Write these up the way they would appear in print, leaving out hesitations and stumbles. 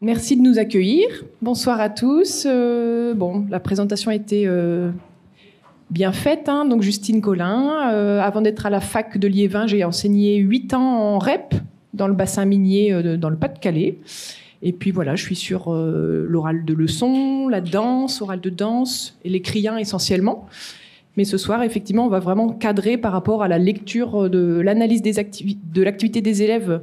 Merci de nous accueillir. Bonsoir à tous. La présentation a été bien faite. Donc Justine Collin. Avant d'être à la fac de Liévin, j'ai enseigné 8 ans en REP dans le bassin minier dans le Pas-de-Calais. Et puis voilà, je suis sur l'oral de leçon, la danse, oral de danse et l'écrivain essentiellement. Mais ce soir, effectivement, on va vraiment cadrer par rapport à la lecture de l'analyse de l'activité des élèves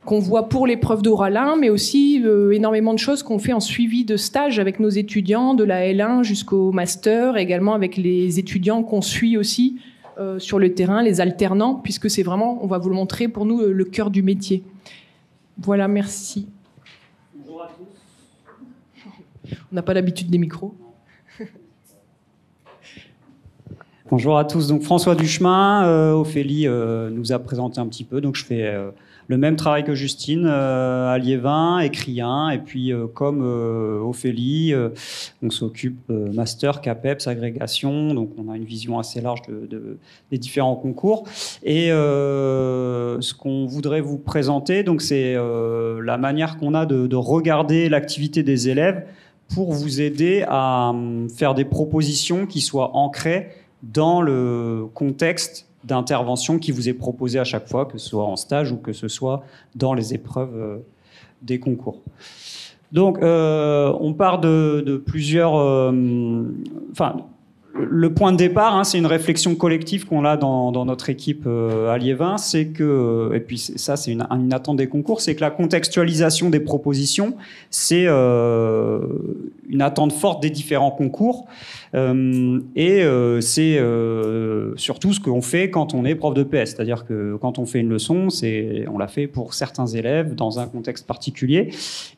qu'on voit pour l'épreuve d'oral 1, mais aussi énormément de choses qu'on fait en suivi de stage avec nos étudiants, de la L1 jusqu'au master, et également avec les étudiants qu'on suit aussi sur le terrain, les alternants, puisque c'est vraiment, on va vous le montrer, pour nous, le cœur du métier. Voilà, merci. Bonjour à tous. On n'a pas l'habitude des micros. Bonjour à tous. Donc François Duchemin, Ophélie nous a présenté un petit peu. Donc je fais le même travail que Justine à Liévin, écrivain. Et puis comme Ophélie, on s'occupe master, CAPEPS, agrégation. Donc on a une vision assez large des différents concours. Et ce qu'on voudrait vous présenter, donc c'est la manière qu'on a de regarder l'activité des élèves pour vous aider à faire des propositions qui soient ancrées dans le contexte d'intervention qui vous est proposé à chaque fois, que ce soit en stage ou que ce soit dans les épreuves des concours. Donc, on part de plusieurs... le point de départ, c'est une réflexion collective qu'on a dans notre équipe à Liévin, c'est que, et puis ça c'est une attente des concours, c'est que la contextualisation des propositions, c'est une attente forte des différents concours, et c'est surtout ce qu'on fait quand on est prof de PS, c'est-à-dire que quand on fait une leçon, on l'a fait pour certains élèves dans un contexte particulier,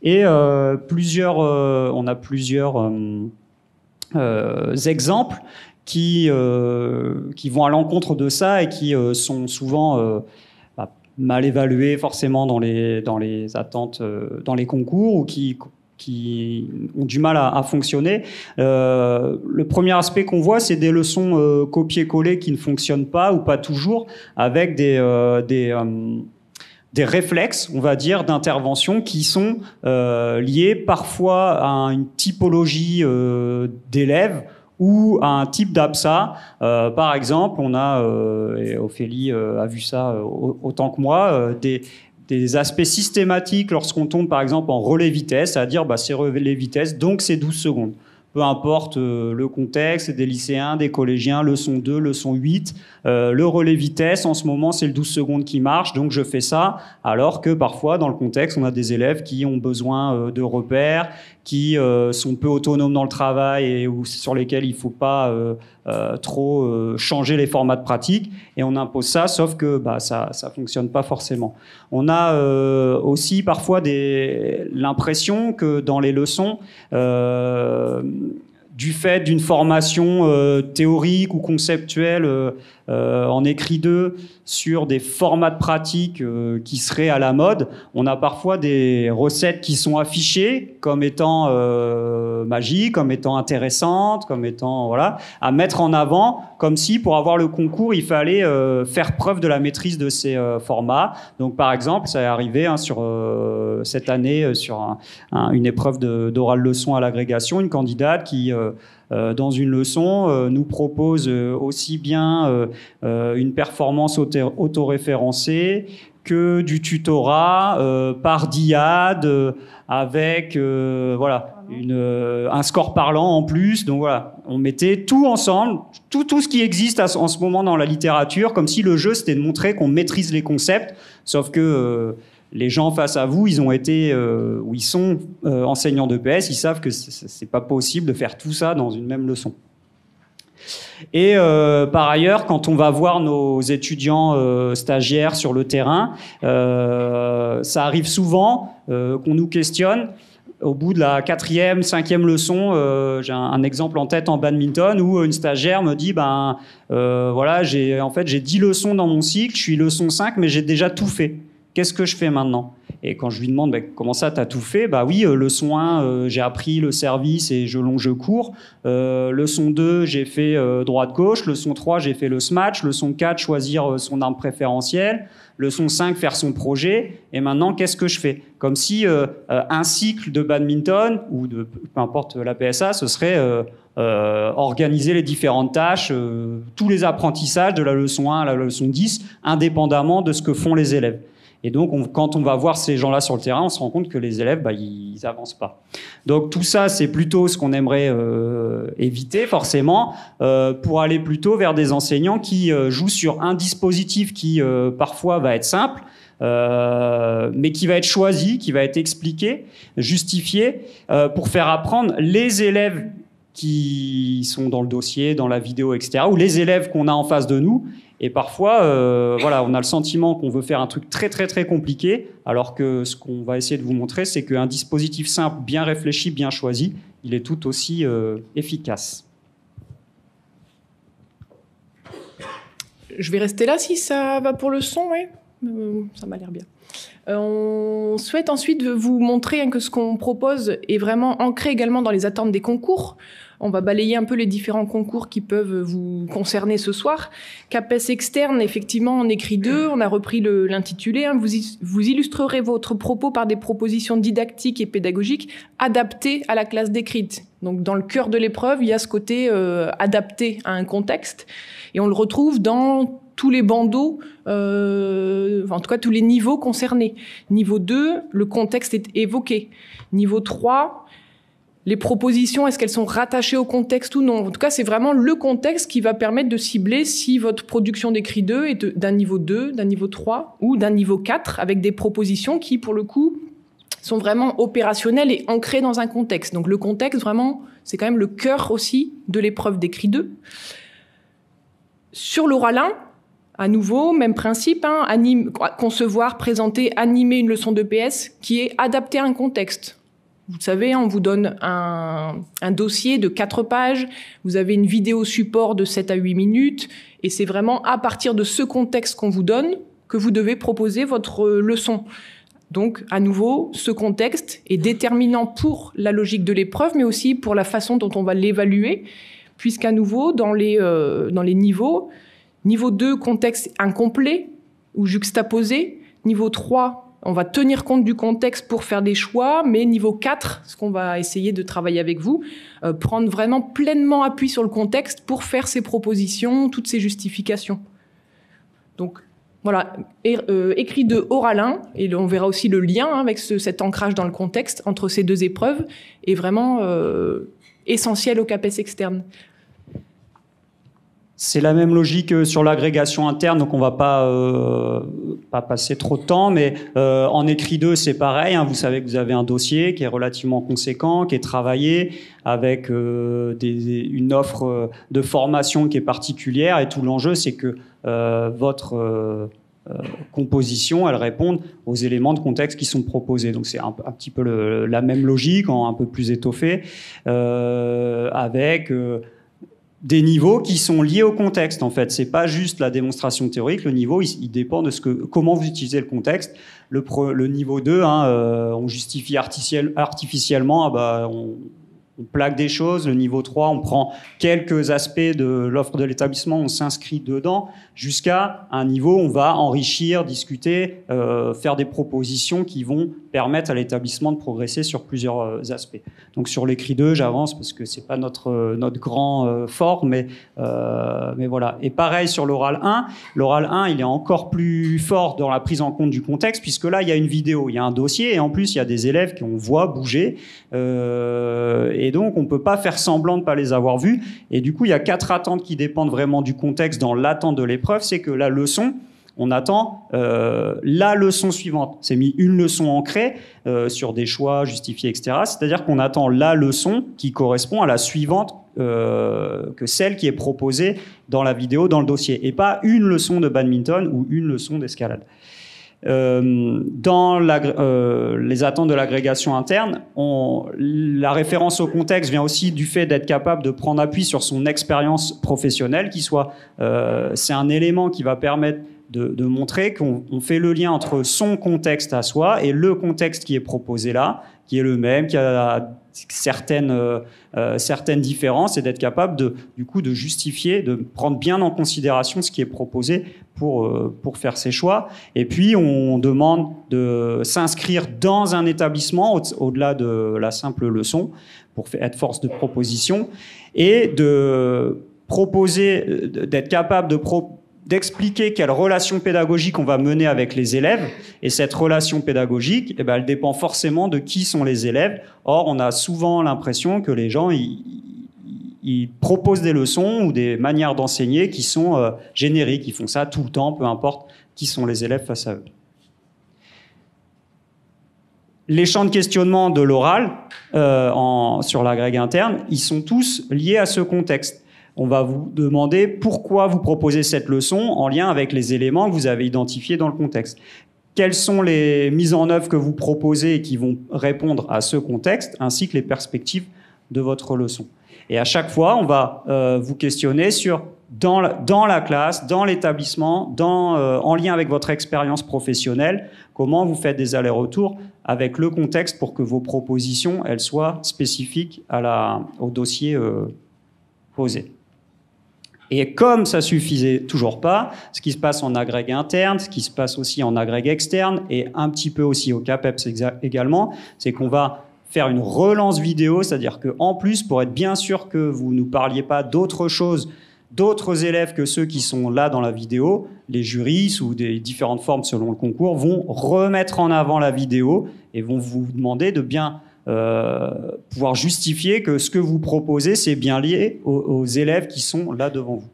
et on a plusieurs exemples qui vont à l'encontre de ça et qui sont souvent mal évalués forcément dans les attentes, dans les concours, ou qui ont du mal à fonctionner. Le premier aspect qu'on voit, c'est des leçons copier-coller qui ne fonctionnent pas ou pas toujours, avec des réflexes, on va dire, d'intervention qui sont liés parfois à une typologie d'élèves ou à un type d'APSA. Par exemple, on a, et Ophélie a vu ça autant que moi, des aspects systématiques lorsqu'on tombe par exemple en relais vitesse, c'est-à-dire c'est relais vitesse, donc c'est 12 secondes. Peu importe le contexte, c'est des lycéens, des collégiens, leçon 2, leçon 8. Le relais vitesse, en ce moment, c'est le 12 secondes qui marche, donc je fais ça, alors que parfois, dans le contexte, on a des élèves qui ont besoin de repères, qui sont peu autonomes dans le travail et sur lesquels il ne faut pas trop changer les formats de pratique, et on impose ça, sauf que ça ne fonctionne pas forcément. On a aussi parfois l'impression que dans les leçons, du fait d'une formation théorique ou conceptuelle en écrit 2 sur des formats de pratique qui seraient à la mode, on a parfois des recettes qui sont affichées comme étant magiques, comme étant intéressantes, comme étant à mettre en avant, comme si pour avoir le concours il fallait faire preuve de la maîtrise de ces formats. Donc par exemple, ça est arrivé sur cette année sur une épreuve d'oral leçon à l'agrégation, une candidate qui dans une leçon, nous propose aussi bien une performance autoréférencée que du tutorat par diade avec un score parlant en plus. Donc voilà, on mettait tout ensemble, tout ce qui existe en ce moment dans la littérature, comme si le jeu c'était de montrer qu'on maîtrise les concepts, sauf que les gens face à vous, ils ont été ou ils sont enseignants d'EPS, ils savent que c'est pas possible de faire tout ça dans une même leçon. Et par ailleurs, quand on va voir nos étudiants stagiaires sur le terrain, ça arrive souvent qu'on nous questionne. Au bout de la 4e, 5e leçon, j'ai un exemple en tête en badminton où une stagiaire me dit j'ai 10 leçons dans mon cycle, je suis leçon 5, mais j'ai déjà tout fait. Qu'est-ce que je fais maintenant ? Et quand je lui demande comment ça, t'as tout fait, oui, leçon 1, j'ai appris le service et je cours. Leçon 2, j'ai fait droite-gauche. Leçon 3, j'ai fait le smash. Leçon 4, choisir son arme préférentielle. Leçon 5, faire son projet. Et maintenant, qu'est-ce que je fais? Comme si un cycle de badminton, ou de peu importe la PSA, ce serait organiser les différentes tâches, tous les apprentissages de la leçon 1 à la leçon 10, indépendamment de ce que font les élèves. Et donc, quand on va voir ces gens-là sur le terrain, on se rend compte que les élèves, ils n'avancent pas. Donc tout ça, c'est plutôt ce qu'on aimerait éviter, forcément, pour aller plutôt vers des enseignants qui jouent sur un dispositif qui, parfois, va être simple, mais qui va être choisi, qui va être expliqué, justifié, pour faire apprendre les élèves qui sont dans le dossier, dans la vidéo, etc., ou les élèves qu'on a en face de nous. Et parfois, on a le sentiment qu'on veut faire un truc très, très, très compliqué, alors que ce qu'on va essayer de vous montrer, c'est qu'un dispositif simple, bien réfléchi, bien choisi, il est tout aussi efficace. Je vais rester là si ça va pour le son, oui. Ça m'a l'air bien. On souhaite ensuite vous montrer que ce qu'on propose est vraiment ancré également dans les attentes des concours. On va balayer un peu les différents concours qui peuvent vous concerner ce soir. CAPES externe, effectivement, on écrit 2. On a repris l'intitulé. Vous illustrerez votre propos par des propositions didactiques et pédagogiques adaptées à la classe décrite. Donc, dans le cœur de l'épreuve, il y a ce côté adapté à un contexte. Et on le retrouve dans tous les bandeaux, en tout cas tous les niveaux concernés. Niveau 2, le contexte est évoqué. Niveau 3, les propositions, est-ce qu'elles sont rattachées au contexte ou non? En tout cas, c'est vraiment le contexte qui va permettre de cibler si votre production d'écrit 2 est d'un niveau 2, d'un niveau 3 ou d'un niveau 4, avec des propositions qui, pour le coup, sont vraiment opérationnelles et ancrées dans un contexte. Donc le contexte, vraiment, c'est quand même le cœur aussi de l'épreuve d'écrit 2. Sur l'oral 1, à nouveau, même principe, concevoir, présenter, animer une leçon d'EPS qui est adaptée à un contexte. Vous savez, on vous donne un dossier de 4 pages, vous avez une vidéo support de 7 à 8 minutes, et c'est vraiment à partir de ce contexte qu'on vous donne que vous devez proposer votre leçon. Donc, à nouveau, ce contexte est déterminant pour la logique de l'épreuve, mais aussi pour la façon dont on va l'évaluer, puisqu'à nouveau, dans les niveaux, niveau 2, contexte incomplet ou juxtaposé. Niveau 3, on va tenir compte du contexte pour faire des choix, mais niveau 4, ce qu'on va essayer de travailler avec vous, prendre vraiment pleinement appui sur le contexte pour faire ces propositions, toutes ces justifications. Donc, voilà, écrit de oral 1, et on verra aussi le lien avec cet ancrage dans le contexte entre ces deux épreuves, est vraiment essentiel au CAPES externe. C'est la même logique sur l'agrégation interne, donc on va pas passer trop de temps, mais en écrit 2, c'est pareil. Vous savez que vous avez un dossier qui est relativement conséquent, qui est travaillé, avec une offre de formation qui est particulière, et tout l'enjeu, c'est que votre composition, elle réponde aux éléments de contexte qui sont proposés. Donc c'est un petit peu la même logique, un peu plus étoffée, avec des niveaux qui sont liés au contexte, en fait. C'est pas juste la démonstration théorique. Le niveau, il dépend de comment vous utilisez le contexte. Le niveau 2, on justifie artificiellement, on plaque des choses. Le niveau 3, on prend quelques aspects de l'offre de l'établissement, on s'inscrit dedans, jusqu'à un niveau où on va enrichir, discuter, faire des propositions qui vont permettre à l'établissement de progresser sur plusieurs aspects. Donc sur l'écrit 2, j'avance parce que c'est pas notre grand fort, mais voilà. Et pareil sur l'oral 1. L'oral 1, il est encore plus fort dans la prise en compte du contexte, puisque là, il y a une vidéo, il y a un dossier, et en plus, il y a des élèves qu'on voit bouger, et donc on peut pas faire semblant de ne pas les avoir vus. Et du coup, il y a 4 attentes qui dépendent vraiment du contexte dans l'attente de l'épreuve. C'est que la leçon, on attend la leçon suivante. C'est mis une leçon ancrée sur des choix justifiés, etc. C'est-à-dire qu'on attend la leçon qui correspond à la suivante que celle qui est proposée dans la vidéo, dans le dossier, et pas une leçon de badminton ou une leçon d'escalade. Dans les attentes de l'agrégation interne, la référence au contexte vient aussi du fait d'être capable de prendre appui sur son expérience professionnelle, c'est un élément qui va permettre de montrer qu'on fait le lien entre son contexte à soi et le contexte qui est proposé là, qui est le même, qui a certaines différences, et d'être capable du coup de justifier, de prendre bien en considération ce qui est proposé pour faire ses choix. Et puis on demande de s'inscrire dans un établissement au-delà de la simple leçon pour être force de proposition, et de proposer, d'être capable d'expliquer quelle relation pédagogique on va mener avec les élèves. Et cette relation pédagogique, eh ben, elle dépend forcément de qui sont les élèves. Or, on a souvent l'impression que les gens, ils proposent des leçons ou des manières d'enseigner qui sont génériques. Ils font ça tout le temps, peu importe qui sont les élèves face à eux. Les champs de questionnement de l'oral sur l'agrég interne, ils sont tous liés à ce contexte. On va vous demander pourquoi vous proposez cette leçon en lien avec les éléments que vous avez identifiés dans le contexte. Quelles sont les mises en œuvre que vous proposez et qui vont répondre à ce contexte, ainsi que les perspectives de votre leçon. Et à chaque fois, on va vous questionner sur, dans la classe, dans l'établissement, en lien avec votre expérience professionnelle, comment vous faites des allers-retours avec le contexte pour que vos propositions elles soient spécifiques au dossier posé. Et comme ça suffisait toujours pas, ce qui se passe en agrég interne, ce qui se passe aussi en agrég externe et un petit peu aussi au CAPEPS également, c'est qu'on va faire une relance vidéo, c'est-à-dire qu'en plus, pour être bien sûr que vous ne parliez pas d'autre chose, d'autres élèves que ceux qui sont là dans la vidéo, les jurys sous des différentes formes selon le concours vont remettre en avant la vidéo et vont vous demander de bien pouvoir justifier que ce que vous proposez, c'est bien lié aux élèves qui sont là devant vous.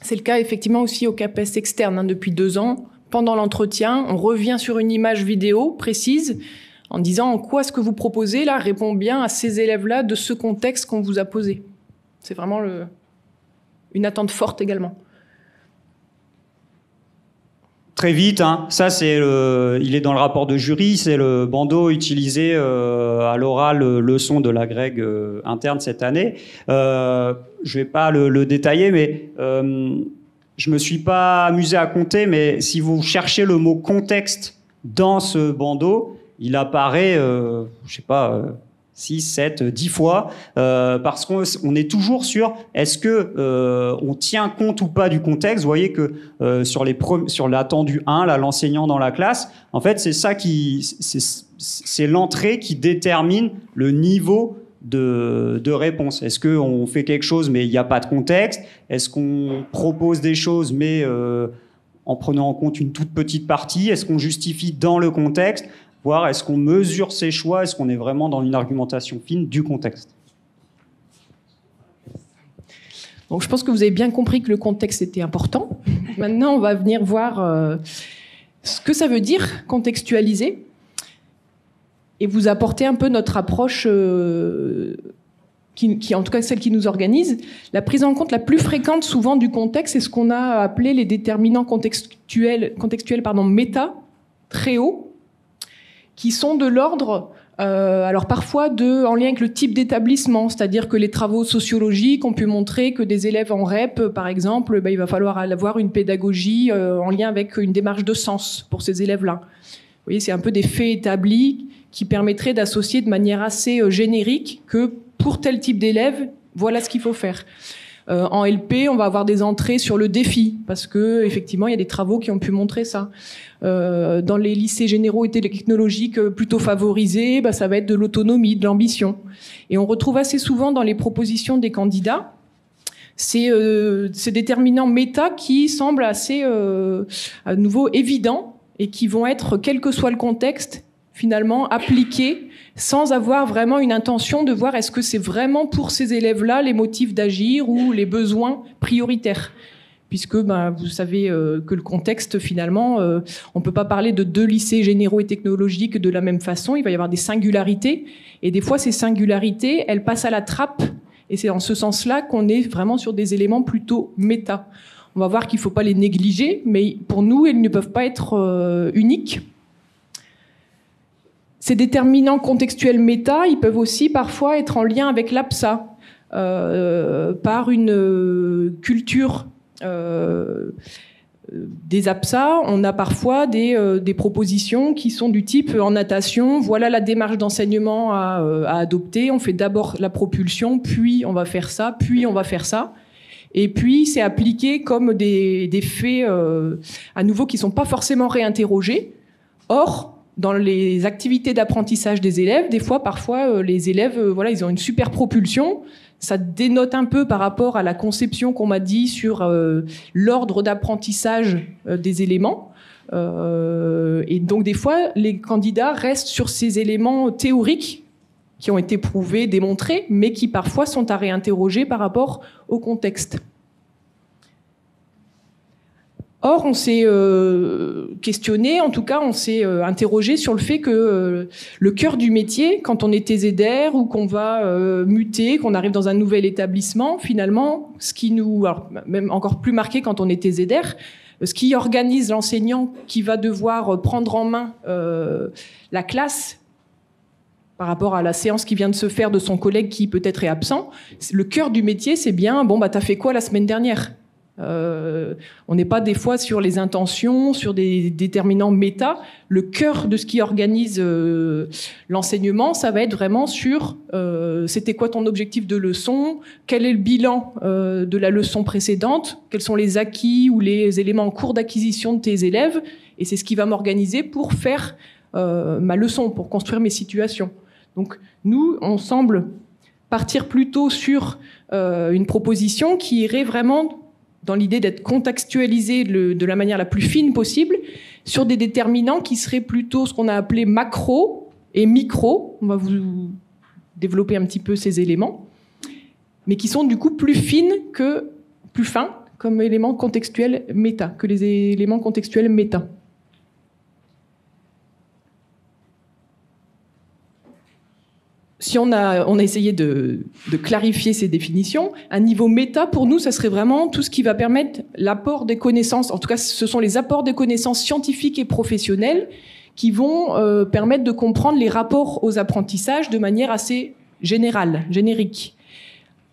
C'est le cas effectivement aussi au CAPES externe depuis 2 ans. Pendant l'entretien, on revient sur une image vidéo précise en disant en quoi ce que vous proposez là répond bien à ces élèves-là de ce contexte qu'on vous a posé. C'est vraiment une attente forte également. Très vite, hein. Ça il est dans le rapport de jury, c'est le bandeau utilisé à l'oral leçon de l'agrég interne cette année. Je vais pas le détailler, mais je me suis pas amusé à compter, mais si vous cherchez le mot contexte dans ce bandeau, il apparaît, je sais pas, 6, 7, 10 fois, parce qu'on est toujours sur est-ce que on tient compte ou pas du contexte. Vous voyez que sur l'attendu 1, là, l'enseignant dans la classe, en fait, c'est ça c'est l'entrée qui détermine le niveau de réponse. Est-ce qu'on fait quelque chose mais il n'y a pas de contexte? Est-ce qu'on propose des choses mais en prenant en compte une toute petite partie? Est-ce qu'on justifie dans le contexte? Voir est-ce qu'on mesure ses choix, est-ce qu'on est vraiment dans une argumentation fine du contexte. Donc je pense que vous avez bien compris que le contexte était important. Maintenant, on va venir voir ce que ça veut dire contextualiser et vous apporter un peu notre approche qui en tout cas celle qui nous organise. La prise en compte la plus fréquente souvent du contexte, c'est ce qu'on a appelé les déterminants contextuels méta, très hauts, qui sont de l'ordre, alors parfois en lien avec le type d'établissement, c'est-à-dire que les travaux sociologiques ont pu montrer que des élèves en REP, par exemple, il va falloir avoir une pédagogie en lien avec une démarche de sens pour ces élèves-là. Vous voyez, c'est un peu des faits établis qui permettraient d'associer de manière assez générique que pour tel type d'élève, voilà ce qu'il faut faire. En LP, on va avoir des entrées sur le défi, parce que effectivement, il y a des travaux qui ont pu montrer ça. Dans les lycées généraux et technologiques plutôt favorisés, ça va être de l'autonomie, de l'ambition. Et on retrouve assez souvent dans les propositions des candidats ces déterminants méta qui semblent assez à nouveau évidents et qui vont être, quel que soit le contexte, finalement appliqués sans avoir vraiment une intention de voir est-ce que c'est vraiment pour ces élèves-là les motifs d'agir ou les besoins prioritaires. Puisque vous savez que le contexte, finalement, on ne peut pas parler de 2 lycées généraux et technologiques de la même façon, il va y avoir des singularités, et des fois ces singularités, elles passent à la trappe, et c'est dans ce sens-là qu'on est vraiment sur des éléments plutôt méta. On va voir qu'il ne faut pas les négliger, mais pour nous, ils ne peuvent pas être uniques. Ces déterminants contextuels méta, ils peuvent aussi parfois être en lien avec l'APSA, par une culture des APSA, on a parfois des propositions qui sont du type en natation, voilà la démarche d'enseignement à adopter, on fait d'abord la propulsion, puis on va faire ça, puis on va faire ça. Et puis c'est appliqué comme des faits à nouveau qui ne sont pas forcément réinterrogés. Or, dans les activités d'apprentissage des élèves, des fois, parfois, les élèves, voilà, ils ont une super propulsion. Ça dénote un peu par rapport à la conception qu'on m'a dit sur l'ordre d'apprentissage des éléments. Et donc, des fois, les candidats restent sur ces éléments théoriques qui ont été prouvés, démontrés, mais qui parfois sont à réinterroger par rapport au contexte. Or, on s'est questionné, en tout cas, on s'est interrogé sur le fait que le cœur du métier, quand on est TZR ou qu'on va muter, qu'on arrive dans un nouvel établissement, finalement, ce qui nous, alors, même encore plus marqué quand on est TZR, ce qui organise l'enseignant qui va devoir prendre en main la classe par rapport à la séance qui vient de se faire de son collègue qui peut-être est absent, le cœur du métier, c'est bien, bon, bah, t'as fait quoi la semaine dernière ? On n'est pas des fois sur les intentions, sur des déterminants méta. Le cœur de ce qui organise l'enseignement, ça va être vraiment sur c'était quoi ton objectif de leçon, quel est le bilan de la leçon précédente, quels sont les acquis ou les éléments en cours d'acquisition de tes élèves, et c'est ce qui va m'organiser pour faire ma leçon, pour construire mes situations. Donc nous, on semble partir plutôt sur une proposition qui irait vraiment dans l'idée d'être contextualisé de la manière la plus fine possible, sur des déterminants qui seraient plutôt ce qu'on a appelé macro et micro. On va vous développer un petit peu ces éléments, mais qui sont du coup plus fins comme éléments contextuels méta, que les éléments contextuels méta. Si on a essayé de clarifier ces définitions, un niveau méta, pour nous, ça serait vraiment tout ce qui va permettre l'apport des connaissances, en tout cas, ce sont les apports des connaissances scientifiques et professionnelles qui vont permettre de comprendre les rapports aux apprentissages de manière assez générale, générique.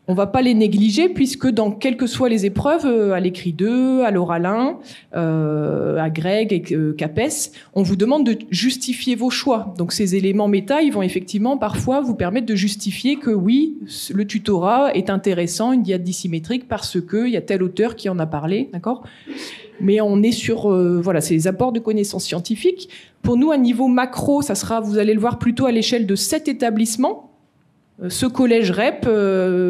On ne va pas les négliger puisque dans quelles que soient les épreuves, à l'écrit 2, à l'oral 1, à Greg et CAPES, on vous demande de justifier vos choix. Donc ces éléments méta, ils vont effectivement parfois vous permettre de justifier que oui, le tutorat est intéressant, une diade dissymétrique, parce qu'il y a tel auteur qui en a parlé, d'accord ? Mais on est sur voilà, ces apports de connaissances scientifiques. Pour nous, à niveau macro, ça sera, vous allez le voir plutôt à l'échelle de 7 établissements. Ce collège REP,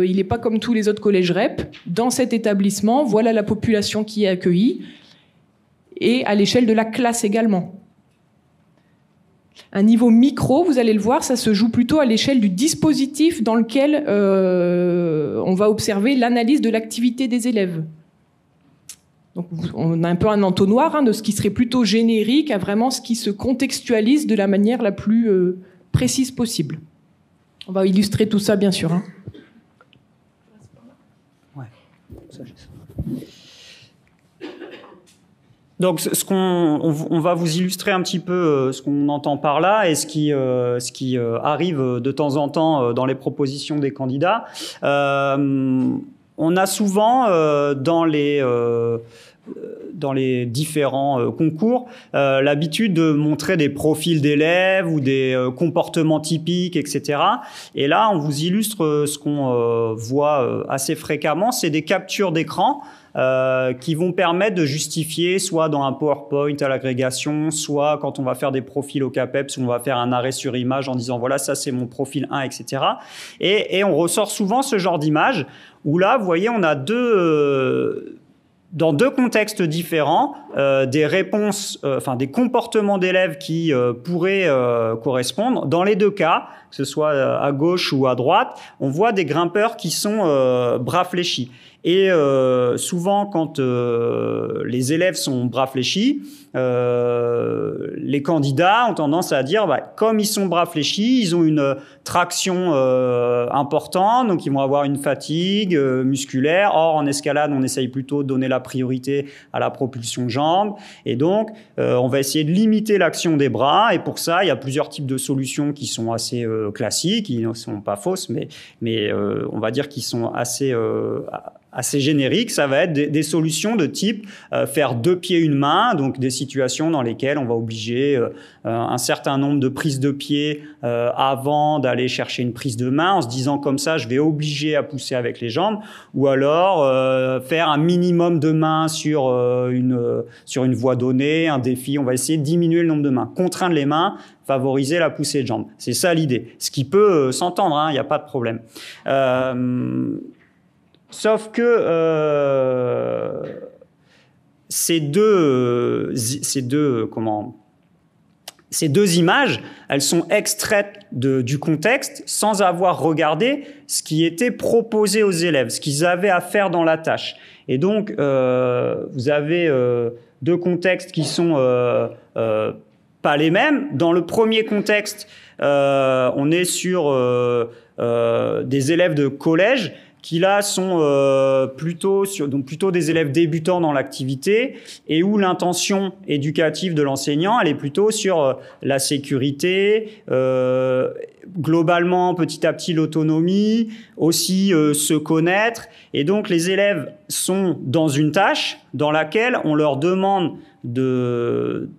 il n'est pas comme tous les autres collèges REP. Dans cet établissement, voilà la population qui est accueillie. Et à l'échelle de la classe également. Un niveau micro, vous allez le voir, ça se joue plutôt à l'échelle du dispositif dans lequel on va observer l'analyse de l'activité des élèves. Donc on a un peu un entonnoir de ce qui serait plutôt générique à vraiment ce qui se contextualise de la manière la plus précise possible. On va illustrer tout ça, bien sûr. Ouais. Donc, on va vous illustrer un petit peu ce qu'on entend par là et ce qui arrive de temps en temps dans les propositions des candidats. On a souvent dans les différents concours, l'habitude de montrer des profils d'élèves ou des comportements typiques, etc. Et là, on vous illustre ce qu'on voit assez fréquemment, c'est des captures d'écran qui vont permettre de justifier, soit dans un PowerPoint à l'agrégation, soit quand on va faire des profils au CAPEPS, où on va faire un arrêt sur image en disant voilà, ça c'est mon profil 1, etc. Et on ressort souvent ce genre d'image où là, vous voyez, on a dans deux contextes différents, des réponses, des comportements d'élèves qui pourraient correspondre. Dans les deux cas, que ce soit à gauche ou à droite, on voit des grimpeurs qui sont bras fléchis. Et souvent, quand les élèves sont bras fléchis, les candidats ont tendance à dire, comme ils sont bras fléchis, ils ont une traction importante, donc ils vont avoir une fatigue musculaire. Or, en escalade, on essaye plutôt de donner la priorité à la propulsion jambes. Et donc, on va essayer de limiter l'action des bras. Et pour ça, il y a plusieurs types de solutions qui sont assez classiques, qui ne sont pas fausses, mais on va dire qu'ils sont assez assez générique, ça va être des solutions de type faire 2 pieds, 1 main, donc des situations dans lesquelles on va obliger un certain nombre de prises de pied avant d'aller chercher une prise de main, en se disant comme ça, je vais obliger à pousser avec les jambes, ou alors faire un minimum de mains sur une voie donnée, un défi, on va essayer de diminuer le nombre de mains, contraindre les mains, favoriser la poussée de jambes. C'est ça l'idée. Ce qui peut s'entendre, il n'y a pas de problème. Sauf que ces deux images, elles sont extraites du contexte sans avoir regardé ce qui était proposé aux élèves, ce qu'ils avaient à faire dans la tâche. Et donc, vous avez 2 contextes qui sont pas les mêmes. Dans le premier contexte, on est sur des élèves de collège qui là sont plutôt des élèves débutants dans l'activité et où l'intention éducative de l'enseignant, elle est plutôt sur la sécurité, globalement petit à petit l'autonomie, aussi se connaître. Et donc les élèves sont dans une tâche dans laquelle on leur demande de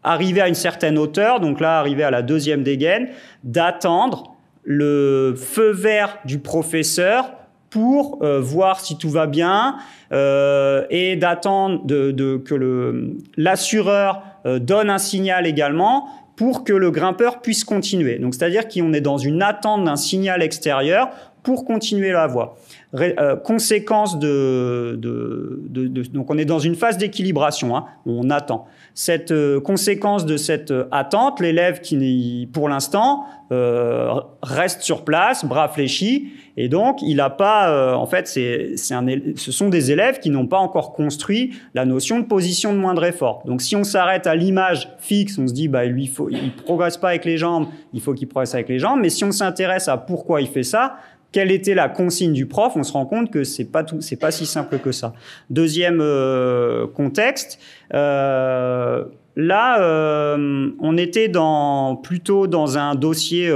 arriver à une certaine hauteur, donc là arriver à la 2e dégaine, d'attendre le feu vert du professeur pour voir si tout va bien et d'attendre que l'assureur donne un signal également pour que le grimpeur puisse continuer. Donc, c'est-à-dire qu'on est dans une attente d'un signal extérieur pour continuer la voie. Conséquence donc on est dans une phase d'équilibration, où on attend. Cette conséquence de cette attente, l'élève qui, pour l'instant, reste sur place, bras fléchis, et donc il n'a pas, en fait, ce sont des élèves qui n'ont pas encore construit la notion de position de moindre effort. Donc si on s'arrête à l'image fixe, on se dit, lui, il progresse pas avec les jambes, il faut qu'il progresse avec les jambes, mais si on s'intéresse à pourquoi il fait ça, quelle était la consigne du prof, on se rend compte que c'est pas si simple que ça. Deuxième contexte, là, on était plutôt dans un dossier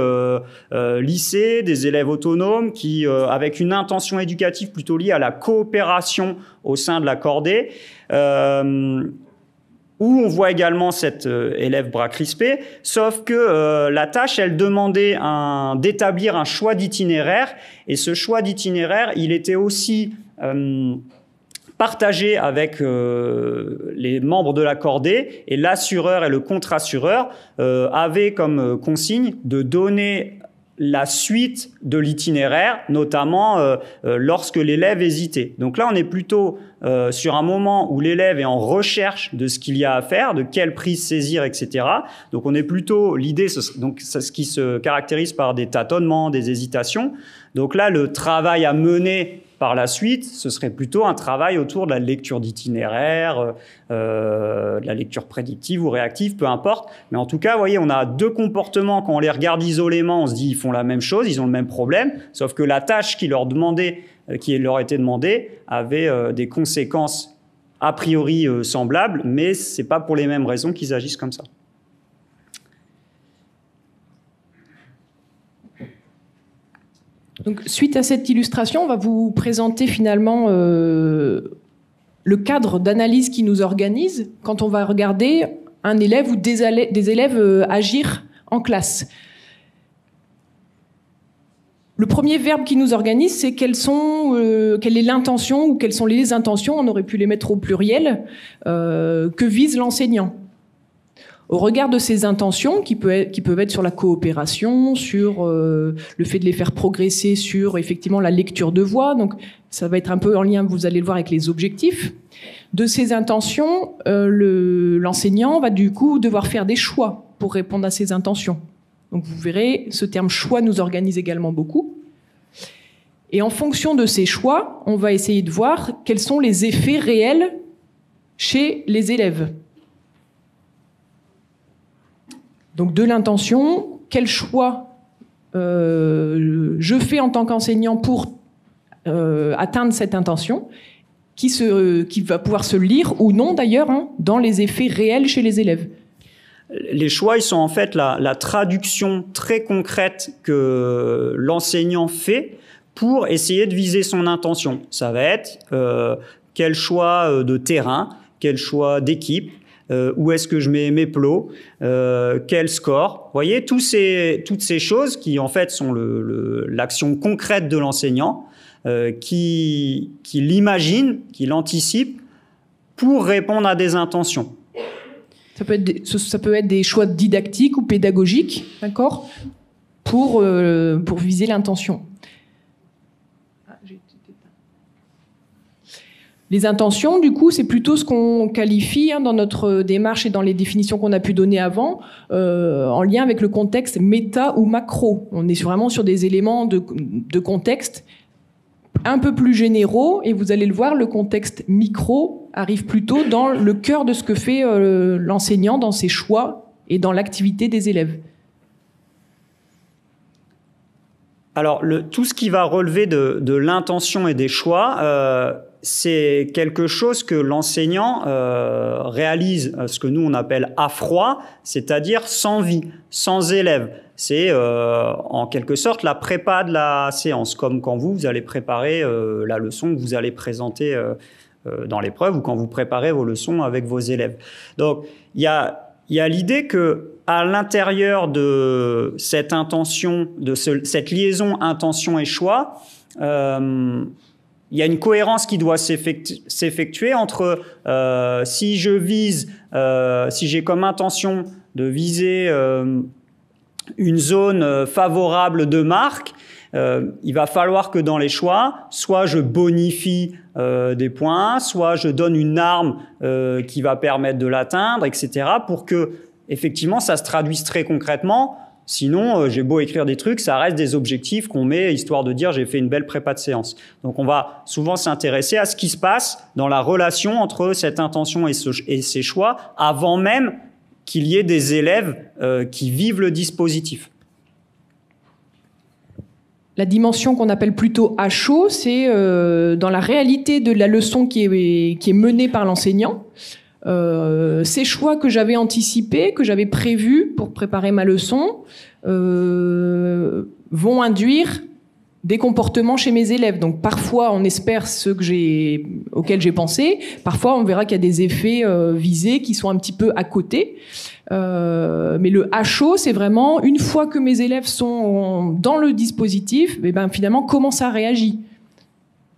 lycée, des élèves autonomes qui, avec une intention éducative plutôt liée à la coopération au sein de la cordée, où on voit également cet élève bras crispé, sauf que la tâche, elle demandait d'établir un choix d'itinéraire, et ce choix d'itinéraire, il était aussi partagé avec les membres de la cordée, et l'assureur et le contre-assureur avaient comme consigne de donner la suite de l'itinéraire, notamment lorsque l'élève hésitait. Donc là, on est plutôt sur un moment où l'élève est en recherche de ce qu'il y a à faire, de quelle prise saisir, etc. Donc on est plutôt, l'idée, donc c'est ce qui se caractérise par des tâtonnements, des hésitations. Donc là, le travail à mener par la suite, ce serait plutôt un travail autour de la lecture d'itinéraire, de la lecture prédictive ou réactive, peu importe. Mais en tout cas, vous voyez, on a 2 comportements. Quand on les regarde isolément, on se dit ils font la même chose, ils ont le même problème, sauf que la tâche qui leur était demandée avait des conséquences a priori semblables, mais c'est pas pour les mêmes raisons qu'ils agissent comme ça. Donc, suite à cette illustration, on va vous présenter finalement le cadre d'analyse qui nous organise quand on va regarder un élève ou des élèves agir en classe. Le premier verbe qui nous organise, c'est quelle est l'intention ou quelles sont les intentions, on aurait pu les mettre au pluriel, que vise l'enseignant. Au regard de ces intentions, qui peuvent être sur la coopération, sur le fait de les faire progresser, sur effectivement la lecture de voix, donc ça va être un peu en lien, vous allez le voir, avec les objectifs. De ces intentions, l'enseignant va du coup devoir faire des choix pour répondre à ces intentions. Donc vous verrez, ce terme choix nous organise également beaucoup. Et en fonction de ces choix, on va essayer de voir quels sont les effets réels chez les élèves. Donc de l'intention, quel choix je fais en tant qu'enseignant pour atteindre cette intention, qui va pouvoir se lire ou non d'ailleurs dans les effets réels chez les élèves. Les choix, ils sont en fait la traduction très concrète que l'enseignant fait pour essayer de viser son intention. Ça va être quel choix de terrain, quel choix d'équipe, où est-ce que je mets mes plots, quel score. Vous voyez, toutes ces choses qui en fait sont l'action concrète de l'enseignant, qui l'imagine, qui l'anticipe pour répondre à des intentions. Ça peut être des choix didactiques ou pédagogiques, d'accord, pour viser l'intention. Les intentions, du coup, c'est plutôt ce qu'on qualifie dans notre démarche et dans les définitions qu'on a pu donner avant, en lien avec le contexte méta ou macro. On est vraiment sur des éléments de contexte un peu plus généraux, et vous allez le voir, le contexte micro arrive plutôt dans le cœur de ce que fait l'enseignant dans ses choix et dans l'activité des élèves. Alors, tout ce qui va relever de l'intention et des choix, c'est quelque chose que l'enseignant réalise, ce que nous on appelle à froid, c'est-à-dire sans vie, sans élève. C'est en quelque sorte la prépa de la séance, comme quand vous allez préparer la leçon que vous allez présenter dans l'épreuve, ou quand vous préparez vos leçons avec vos élèves. Donc, il y a l'idée que à l'intérieur de cette intention, de cette liaison intention et choix, il y a une cohérence qui doit s'effectuer entre si j'ai comme intention de viser une zone favorable de marque, il va falloir que dans les choix, soit je bonifie des points, soit je donne une arme qui va permettre de l'atteindre, etc., pour que effectivement ça se traduise très concrètement. Sinon, j'ai beau écrire des trucs, ça reste des objectifs qu'on met histoire de dire j'ai fait une belle prépa de séance. Donc on va souvent s'intéresser à ce qui se passe dans la relation entre cette intention et ces choix avant même qu'il y ait des élèves qui vivent le dispositif. La dimension qu'on appelle plutôt à chaud, c'est dans la réalité de la leçon qui est menée par l'enseignant. Ces choix que j'avais anticipés, que j'avais prévus pour préparer ma leçon, vont induire des comportements chez mes élèves. Donc parfois on espère ceux auxquels j'ai pensé, parfois on verra qu'il y a des effets visés qui sont un petit peu à côté. Mais le à chaud, c'est vraiment une fois que mes élèves sont dans le dispositif, finalement comment ça réagit.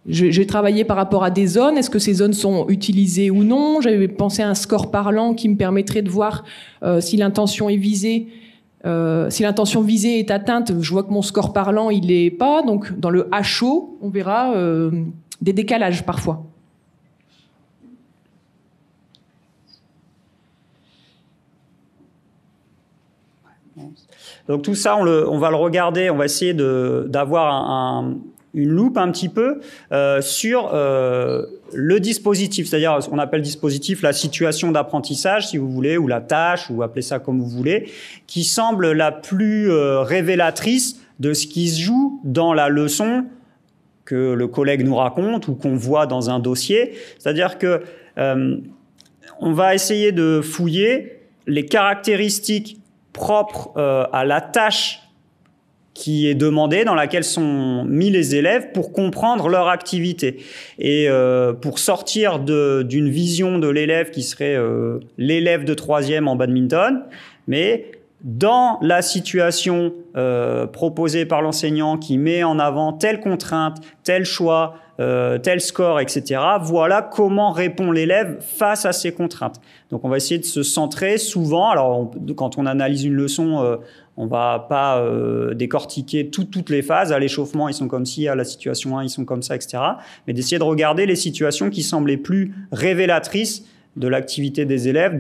J'ai travaillé par rapport à des zones. Est-ce que ces zones sont utilisées ou non? J'avais pensé à un score parlant qui me permettrait de voir si l'intention est visée. Si l'intention visée est atteinte, je vois que mon score parlant, il l'est pas. Donc, dans le à chaud, on verra des décalages parfois. Donc tout ça, on va le regarder. On va essayer d'avoir une loupe un petit peu sur le dispositif, c'est-à-dire ce qu'on appelle dispositif, la situation d'apprentissage, si vous voulez, ou la tâche, ou appelez ça comme vous voulez, qui semble la plus révélatrice de ce qui se joue dans la leçon que le collègue nous raconte ou qu'on voit dans un dossier. C'est-à-dire que on va essayer de fouiller les caractéristiques propres à la tâche qui est demandée, dans laquelle sont mis les élèves pour comprendre leur activité. Et pour sortir d'une vision de l'élève qui serait l'élève de 3e en badminton, mais dans la situation proposée par l'enseignant qui met en avant telle contrainte, tel choix, tel score, etc. Voilà comment répond l'élève face à ces contraintes. Donc on va essayer de se centrer souvent. Alors quand on analyse une leçon, on va pas décortiquer toutes les phases. À l'échauffement, ils sont comme ci, à la situation 1, ils sont comme ça, etc. Mais d'essayer de regarder les situations qui semblent les plus révélatrices de l'activité des élèves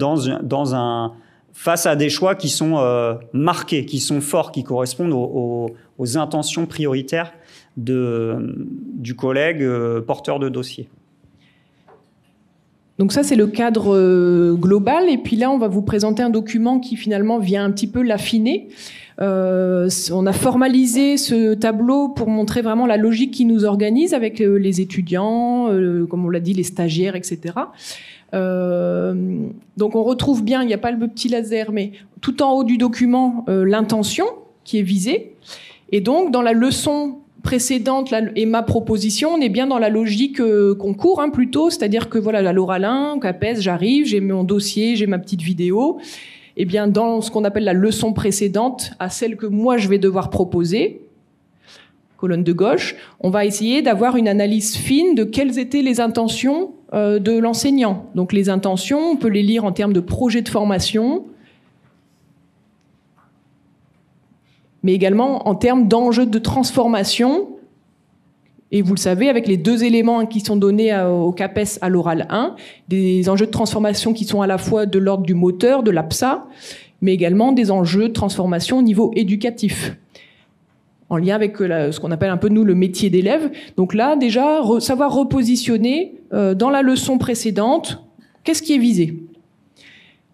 face à des choix qui sont marqués, qui sont forts, qui correspondent aux intentions prioritaires du collègue porteur de dossier. Donc ça, c'est le cadre global. Et puis là, on va vous présenter un document qui finalement vient un petit peu l'affiner. On a formalisé ce tableau pour montrer vraiment la logique qui nous organise avec les étudiants, comme on l'a dit, les stagiaires, etc. Donc on retrouve bien, il n'y a pas le petit laser, mais tout en haut du document, l'intention qui est visée. Et donc, dans la leçon précédente là, et ma proposition, on est bien dans la logique concours plutôt, c'est-à-dire que voilà, à l'oral 1, CAPES, j'arrive, j'ai mon dossier, j'ai ma petite vidéo. Eh bien, dans ce qu'on appelle la leçon précédente, à celle que moi je vais devoir proposer, colonne de gauche, on va essayer d'avoir une analyse fine de quelles étaient les intentions de l'enseignant. Donc les intentions, on peut les lire en termes de projet de formation, mais également en termes d'enjeux de transformation. Et vous le savez, avec les 2 éléments qui sont donnés au CAPES à l'oral 1, des enjeux de transformation qui sont à la fois de l'ordre du moteur, de l'APSA, mais également des enjeux de transformation au niveau éducatif, en lien avec ce qu'on appelle un peu, nous, le métier d'élève. Donc là, déjà, savoir repositionner dans la leçon précédente, qu'est-ce qui est visé ?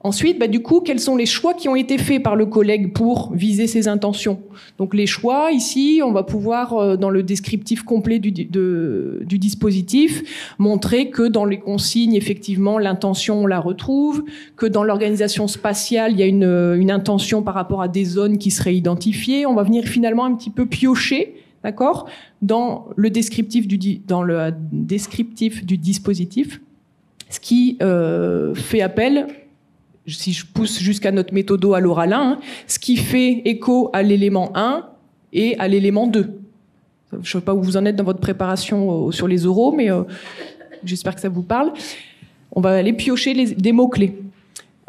Ensuite, du coup, quels sont les choix qui ont été faits par le collègue pour viser ces intentions ? Donc les choix, ici, on va pouvoir, dans le descriptif complet du dispositif, montrer que dans les consignes, effectivement, l'intention, on la retrouve, que dans l'organisation spatiale, il y a une intention par rapport à des zones qui seraient identifiées. On va venir finalement un petit peu piocher, d'accord, dans le descriptif du dispositif, ce qui fait appel, si je pousse jusqu'à notre méthodo à l'oral 1, ce qui fait écho à l'élément 1 et à l'élément 2. Je ne sais pas où vous en êtes dans votre préparation sur les oraux, mais j'espère que ça vous parle. On va aller piocher des mots-clés.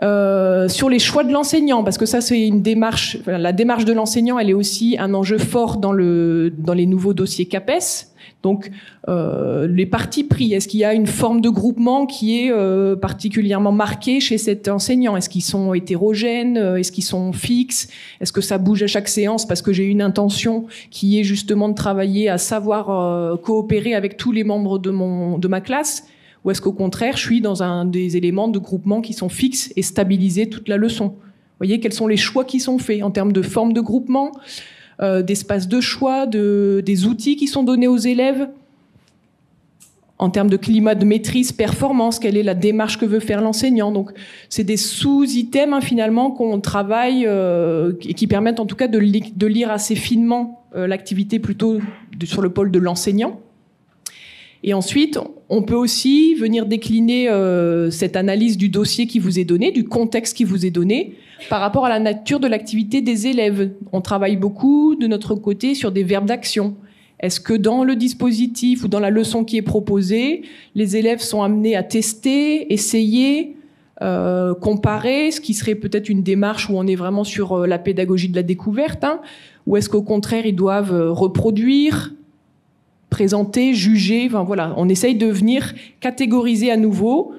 Sur les choix de l'enseignant, parce que ça c'est une démarche, la démarche de l'enseignant, elle est aussi un enjeu fort dans les nouveaux dossiers CAPES. Donc les partis pris, est-ce qu'il y a une forme de groupement qui est particulièrement marquée chez cet enseignant ? Est-ce qu'ils sont hétérogènes ? Est-ce qu'ils sont fixes ? Est-ce que ça bouge à chaque séance parce que j'ai une intention qui est justement de travailler à savoir coopérer avec tous les membres de ma classe ? Ou est-ce qu'au contraire, je suis dans un des éléments de groupement qui sont fixes et stabilisés toute la leçon ? Vous voyez, quels sont les choix qui sont faits en termes de forme de groupement, d'espace de choix, des outils qui sont donnés aux élèves, en termes de climat de maîtrise, performance, quelle est la démarche que veut faire l'enseignant. Donc, c'est des sous-items finalement qu'on travaille et qui permettent en tout cas de lire assez finement l'activité plutôt sur le pôle de l'enseignant. Et ensuite, on peut aussi venir décliner cette analyse du dossier qui vous est donné, du contexte qui vous est donné, par rapport à la nature de l'activité des élèves. On travaille beaucoup de notre côté sur des verbes d'action. Est-ce que dans le dispositif ou dans la leçon qui est proposée, les élèves sont amenés à tester, essayer, comparer, ce qui serait peut-être une démarche où on est vraiment sur la pédagogie de la découverte, ou est-ce qu'au contraire, ils doivent reproduire, présenter, juger, enfin voilà, on essaye de venir catégoriser à nouveau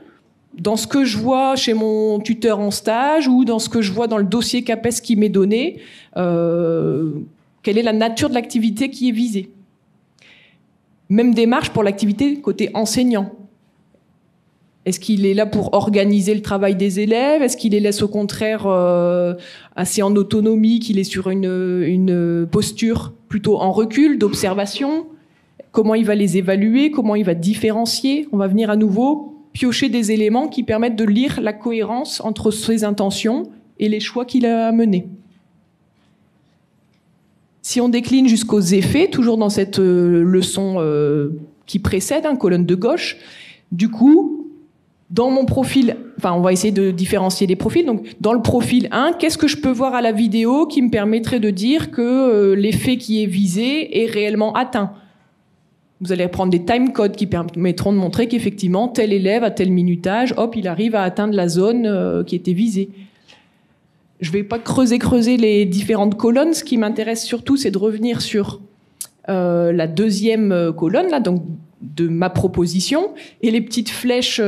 dans ce que je vois chez mon tuteur en stage ou dans ce que je vois dans le dossier CAPES qui m'est donné, quelle est la nature de l'activité qui est visée. Même démarche pour l'activité côté enseignant. Est-ce qu'il est là pour organiser le travail des élèves ? Est-ce qu'il les laisse au contraire assez en autonomie, qu'il est sur une posture plutôt en recul, d'observation ? Comment il va les évaluer, comment il va différencier. On va venir à nouveau piocher des éléments qui permettent de lire la cohérence entre ses intentions et les choix qu'il a menés. Si on décline jusqu'aux effets, toujours dans cette leçon qui précède, colonne de gauche, du coup, dans mon profil, on va essayer de différencier les profils. Donc, dans le profil 1, qu'est-ce que je peux voir à la vidéo qui me permettrait de dire que l'effet qui est visé est réellement atteint ? Vous allez prendre des timecodes qui permettront de montrer qu'effectivement, tel élève à tel minutage, hop, il arrive à atteindre la zone qui était visée. Je ne vais pas creuser les différentes colonnes. Ce qui m'intéresse surtout, c'est de revenir sur la deuxième colonne, là, donc de ma proposition. Et les petites flèches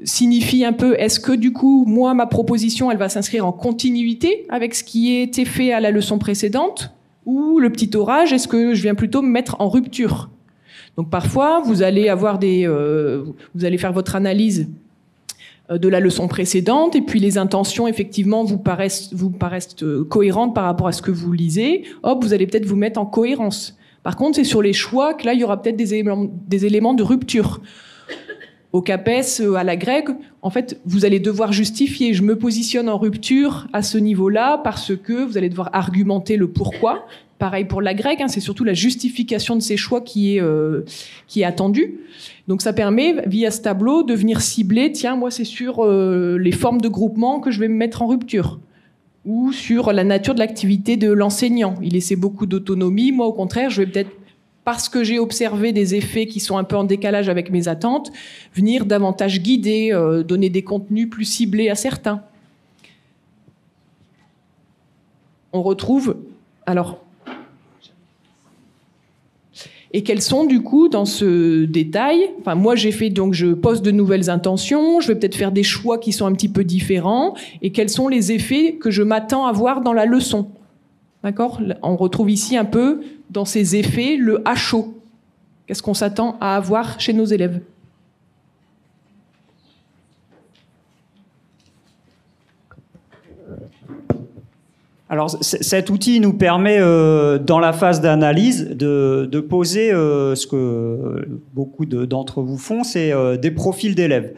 signifient un peu, est-ce que du coup, moi, ma proposition, elle va s'inscrire en continuité avec ce qui a été fait à la leçon précédente ? Ou le petit orage, est-ce que je viens plutôt me mettre en rupture ? Donc parfois, vous allez faire votre analyse de la leçon précédente, et puis les intentions, effectivement, vous paraissent cohérentes par rapport à ce que vous lisez. Hop, vous allez peut-être vous mettre en cohérence. Par contre, c'est sur les choix que là, il y aura peut-être des éléments de rupture. Au CAPES, à la grecque, en fait, vous allez devoir justifier. Je me positionne en rupture à ce niveau-là parce que vous allez devoir argumenter le pourquoi. Pareil pour l'agrég, hein, c'est surtout la justification de ces choix qui est attendue. Donc ça permet, via ce tableau, de venir cibler, tiens, moi c'est sur les formes de groupement que je vais me mettre en rupture, ou sur la nature de l'activité de l'enseignant. Il laissait beaucoup d'autonomie, moi au contraire, je vais peut-être, parce que j'ai observé des effets qui sont un peu en décalage avec mes attentes, venir davantage guider, donner des contenus plus ciblés à certains. On retrouve, alors... Et quels sont, du coup, dans ce détail, enfin, moi, j'ai fait, donc, je pose de nouvelles intentions, je vais peut-être faire des choix qui sont un petit peu différents, et quels sont les effets que je m'attends à voir dans la leçon. D'accord ? On retrouve ici un peu, dans ces effets, le à chaud. Qu'est-ce qu'on s'attend à avoir chez nos élèves ? Alors, cet outil nous permet, dans la phase d'analyse, de poser ce que beaucoup d'entre vous font, c'est des profils d'élèves.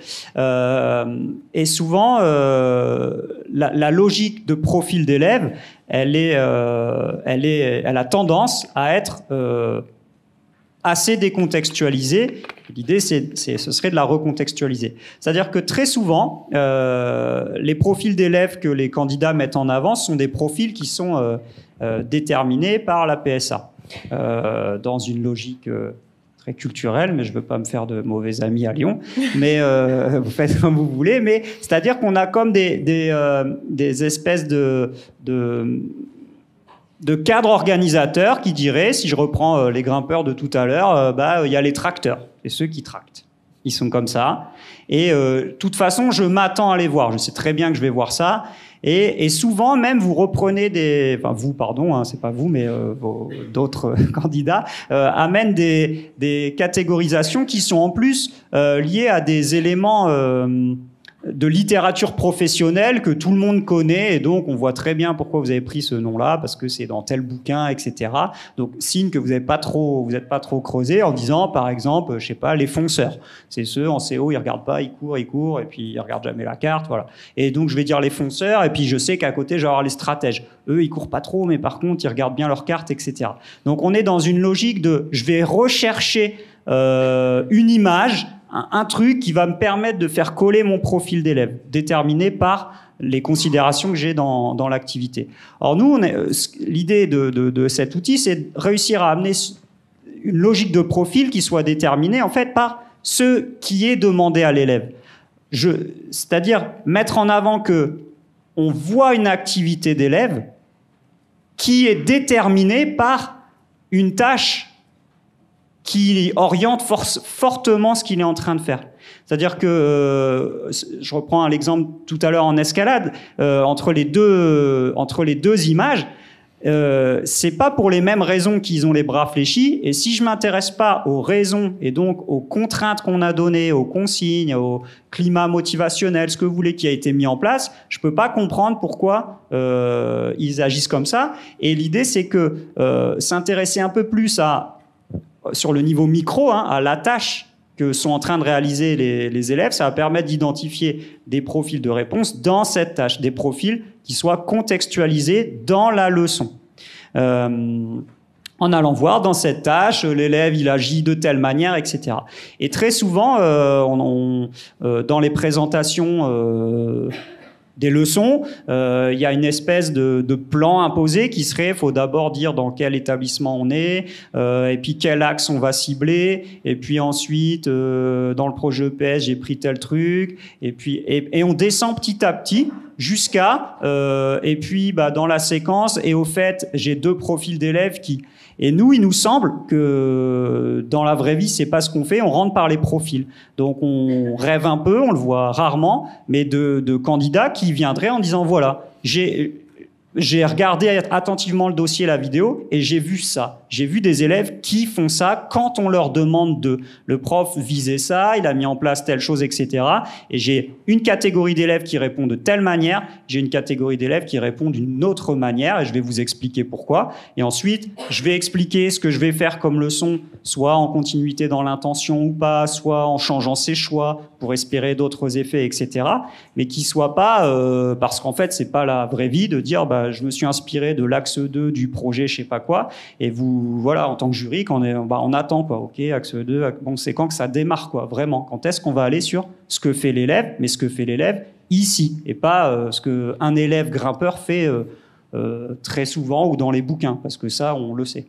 Et souvent, la logique de profil d'élèves, elle a tendance à être assez décontextualisée. L'idée, ce serait de la recontextualiser. C'est-à-dire que très souvent, les profils d'élèves que les candidats mettent en avant sont des profils qui sont déterminés par la PSA, dans une logique très culturelle, mais je ne veux pas me faire de mauvais amis à Lyon, mais vous faites comme vous voulez. Mais c'est-à-dire qu'on a comme des espèces de cadres organisateurs qui diraient, si je reprends les grimpeurs de tout à l'heure, il y a les tracteurs, c'est ceux qui tractent. Ils sont comme ça. Et de toute façon, je m'attends à les voir. Je sais très bien que je vais voir ça. Et souvent, même, vous reprenez c'est pas vous, mais d'autres candidats, amènent des catégorisations qui sont en plus liées à des éléments de littérature professionnelle que tout le monde connaît, et donc on voit très bien pourquoi vous avez pris ce nom-là, parce que c'est dans tel bouquin, etc. Donc, signe que vous n'êtes pas trop creusé en disant, par exemple, je sais pas, les fonceurs. C'est ceux en CO, ils regardent pas, ils courent, et puis ils regardent jamais la carte, voilà. Et donc, je vais dire les fonceurs, et puis je sais qu'à côté, je vais avoir les stratèges. Eux, ils courent pas trop, mais par contre, ils regardent bien leur carte, etc. Donc, on est dans une logique de, je vais rechercher une image, un truc qui va me permettre de faire coller mon profil d'élève, déterminé par les considérations que j'ai dans l'activité. Alors nous, l'idée de cet outil, c'est de réussir à amener une logique de profil qui soit déterminée en fait par ce qui est demandé à l'élève. C'est-à-dire mettre en avant que on voit une activité d'élève qui est déterminée par une tâche qui oriente fortement ce qu'il est en train de faire. C'est-à-dire que, je reprends l'exemple tout à l'heure en escalade, entre les deux images, c'est pas pour les mêmes raisons qu'ils ont les bras fléchis, et si je m'intéresse pas aux raisons et donc aux contraintes qu'on a données, aux consignes, au climat motivationnel, ce que vous voulez qui a été mis en place, je peux pas comprendre pourquoi ils agissent comme ça. Et l'idée, c'est que s'intéresser un peu plus sur le niveau micro, à la tâche que sont en train de réaliser les élèves, ça va permettre d'identifier des profils de réponse dans cette tâche, des profils qui soient contextualisés dans la leçon. En allant voir dans cette tâche, l'élève il agit de telle manière, etc. Et très souvent, dans les présentations des leçons, il y a une espèce de plan imposé qui serait, faut d'abord dire dans quel établissement on est, et puis quel axe on va cibler, et puis ensuite dans le projet EPS j'ai pris tel truc, et on descend petit à petit jusqu'à et puis dans la séquence, et au fait j'ai deux profils d'élèves et nous, il nous semble que dans la vraie vie, c'est pas ce qu'on fait, on rentre par les profils. Donc on rêve un peu, on le voit rarement, mais de candidats qui viendraient en disant voilà, j'ai regardé attentivement le dossier, la vidéo, et j'ai vu ça. J'ai vu des élèves qui font ça quand on leur demande de. Le prof visait ça, il a mis en place telle chose, etc. Et j'ai une catégorie d'élèves qui répond de telle manière, j'ai une catégorie d'élèves qui répond d'une autre manière, et je vais vous expliquer pourquoi. Et ensuite, je vais expliquer ce que je vais faire comme leçon soit en continuité dans l'intention ou pas, soit en changeant ses choix pour espérer d'autres effets, etc. Mais qui soit pas, parce qu'en fait, c'est pas la vraie vie de dire, bah, je me suis inspiré de l'axe 2 du projet, je sais pas quoi, et vous, voilà, en tant que jury, quand on attend, quoi, ok, axe 2, bon, c'est quand que ça démarre, quoi, vraiment, quand est-ce qu'on va aller sur ce que fait l'élève, mais ce que fait l'élève ici, et pas ce qu'un élève grimpeur fait très souvent ou dans les bouquins, parce que ça, on le sait.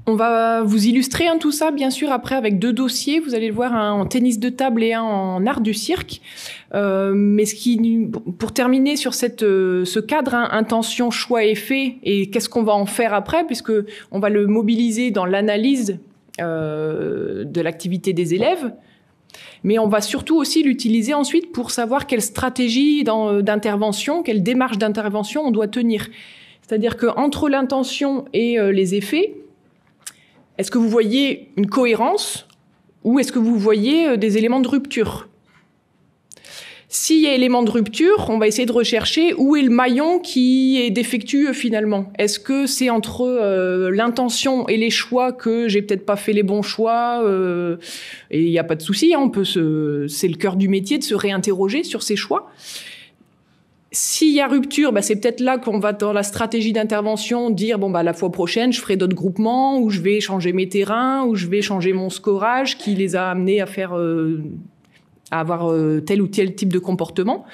On va vous illustrer tout ça, bien sûr, après avec 2 dossiers. Vous allez le voir, un en tennis de table et un en art du cirque. Mais pour terminer sur ce cadre, intention, choix, effet, et qu'est-ce qu'on va en faire après, puisque on va le mobiliser dans l'analyse de l'activité des élèves. Mais on va surtout aussi l'utiliser ensuite pour savoir quelle stratégie d'intervention, quelle démarche d'intervention on doit tenir. C'est-à-dire qu'entre l'intention et les effets, est-ce que vous voyez une cohérence ou est-ce que vous voyez des éléments de rupture? S'il y a élément de rupture, on va essayer de rechercher où est le maillon qui est défectueux finalement. Est-ce que c'est entre l'intention et les choix que j'ai peut-être pas fait les bons choix et il n'y a pas de souci, c'est le cœur du métier de se réinterroger sur ses choix. S'il y a rupture, c'est peut-être là qu'on va dans la stratégie d'intervention dire la fois prochaine je ferai d'autres groupements ou je vais changer mes terrains ou je vais changer mon scorage qui les a amenés à faire à avoir tel ou tel type de comportement.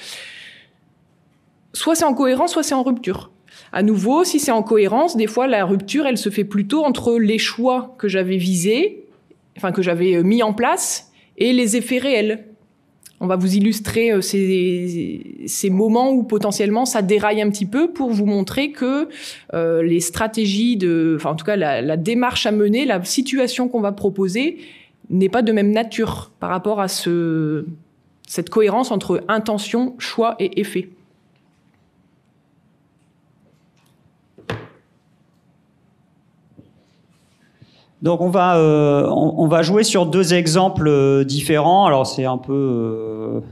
Soit c'est en cohérence, soit c'est en rupture. À nouveau, si c'est en cohérence, des fois la rupture elle se fait plutôt entre les choix que j'avais visés, que j'avais mis en place et les effets réels. On va vous illustrer ces moments où potentiellement ça déraille un petit peu pour vous montrer que les stratégies en tout cas la démarche à mener, la situation qu'on va proposer n'est pas de même nature par rapport à cette cohérence entre intention, choix et effet. Donc on va jouer sur 2 exemples différents. Alors c'est un peu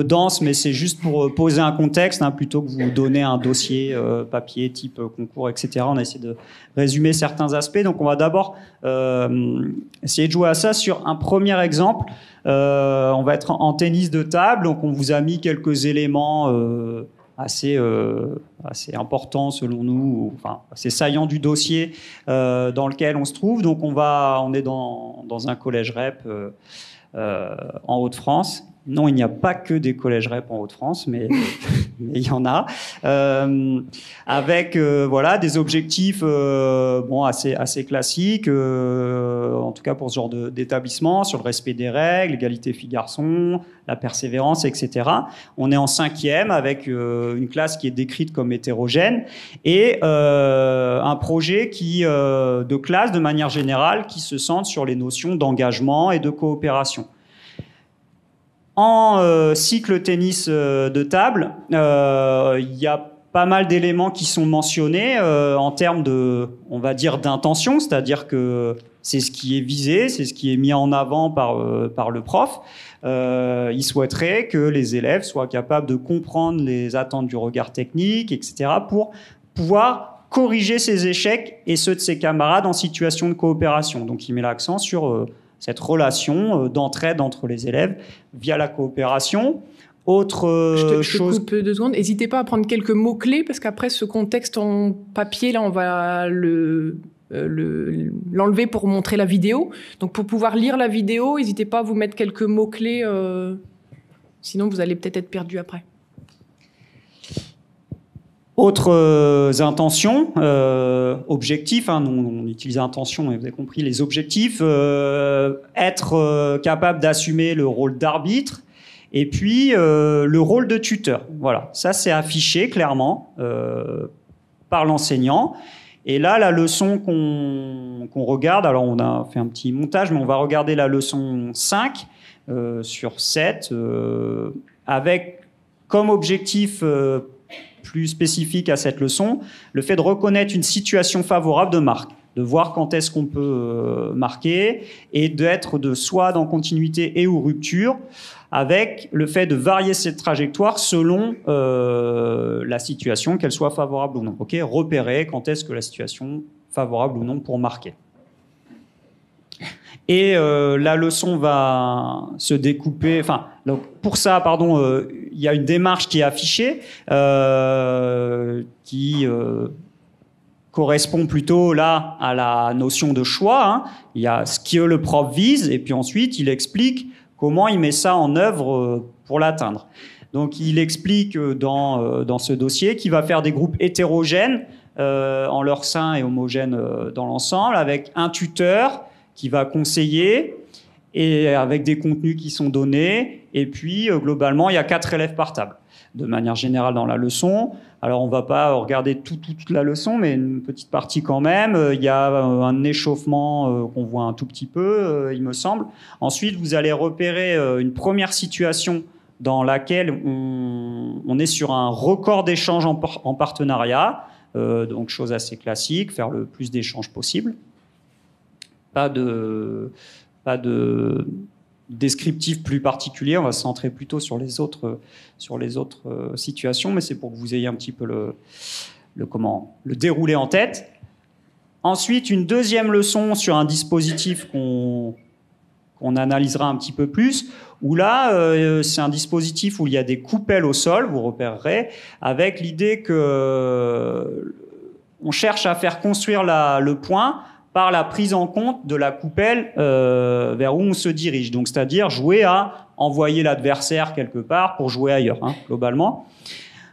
dense, mais c'est juste pour poser un contexte, plutôt que vous donner un dossier papier type concours, etc. On a essayé de résumer certains aspects. Donc on va d'abord essayer de jouer à ça sur un premier exemple. On va être en tennis de table. Donc on vous a mis quelques éléments assez important selon nous, assez saillant du dossier dans lequel on se trouve. Donc on est dans un collège REP en Hauts-de-France. Non, il n'y a pas que des collèges REP en Hauts-de-France, mais il y en a. Avec des objectifs assez classiques, en tout cas pour ce genre d'établissement, sur le respect des règles, l'égalité filles-garçons, la persévérance, etc. On est en 5e avec une classe qui est décrite comme hétérogène et un projet de classe de manière générale qui se centre sur les notions d'engagement et de coopération. En cycle tennis de table, il y a pas mal d'éléments qui sont mentionnés en termes on va dire, d'intention, c'est-à-dire que c'est ce qui est visé, c'est ce qui est mis en avant par le prof. Il souhaiterait que les élèves soient capables de comprendre les attentes du regard technique, etc., pour pouvoir corriger ses échecs et ceux de ses camarades en situation de coopération. Donc il met l'accent sur cette relation d'entraide entre les élèves via la coopération. Je te coupe 2 secondes. N'hésitez pas à prendre quelques mots-clés, parce qu'après, ce contexte en papier, là, on va l'enlever pour montrer la vidéo. Donc, pour pouvoir lire la vidéo, n'hésitez pas à vous mettre quelques mots-clés, sinon vous allez peut-être être perdu après. Autres intentions, objectifs, on utilise intention, mais vous avez compris les objectifs, être capable d'assumer le rôle d'arbitre, et puis le rôle de tuteur. Voilà, ça c'est affiché clairement par l'enseignant. Et là, la leçon qu'on regarde, alors on a fait un petit montage, mais on va regarder la leçon 5 sur 7, avec comme objectif plus spécifique à cette leçon, le fait de reconnaître une situation favorable de marque, de voir quand est-ce qu'on peut marquer et d'être soit dans continuité et ou rupture, avec le fait de varier cette trajectoire selon la situation, qu'elle soit favorable ou non. Ok, repérer quand est-ce que la situation favorable ou non pour marquer. Et la leçon va se découper. Enfin, donc pour ça, pardon, il y a une démarche qui est affichée, qui correspond plutôt là à la notion de choix. Hein. Il y a ce que le prof vise, et puis ensuite il explique comment il met ça en œuvre pour l'atteindre. Donc il explique dans ce dossier qu'il va faire des groupes hétérogènes en leur sein et homogènes dans l'ensemble, avec un tuteur qui va conseiller et avec des contenus qui sont donnés. Et puis, globalement, il y a 4 élèves par table, de manière générale dans la leçon. Alors, on ne va pas regarder toute la leçon, mais une petite partie quand même. Il y a un échauffement qu'on voit un tout petit peu, il me semble. Ensuite, vous allez repérer une première situation dans laquelle on est sur un record d'échanges en partenariat. Donc, chose assez classique, faire le plus d'échanges possible. Pas de descriptif plus particulier, on va se centrer plutôt sur les autres situations, mais c'est pour que vous ayez un petit peu le déroulé en tête. Ensuite, une deuxième leçon sur un dispositif qu'on analysera un petit peu plus, où là, c'est un dispositif où il y a des coupelles au sol, vous repérerez, avec l'idée que on cherche à faire construire le point par la prise en compte de la coupelle vers où on se dirige. Donc, c'est-à-dire jouer à envoyer l'adversaire quelque part pour jouer ailleurs, hein, globalement.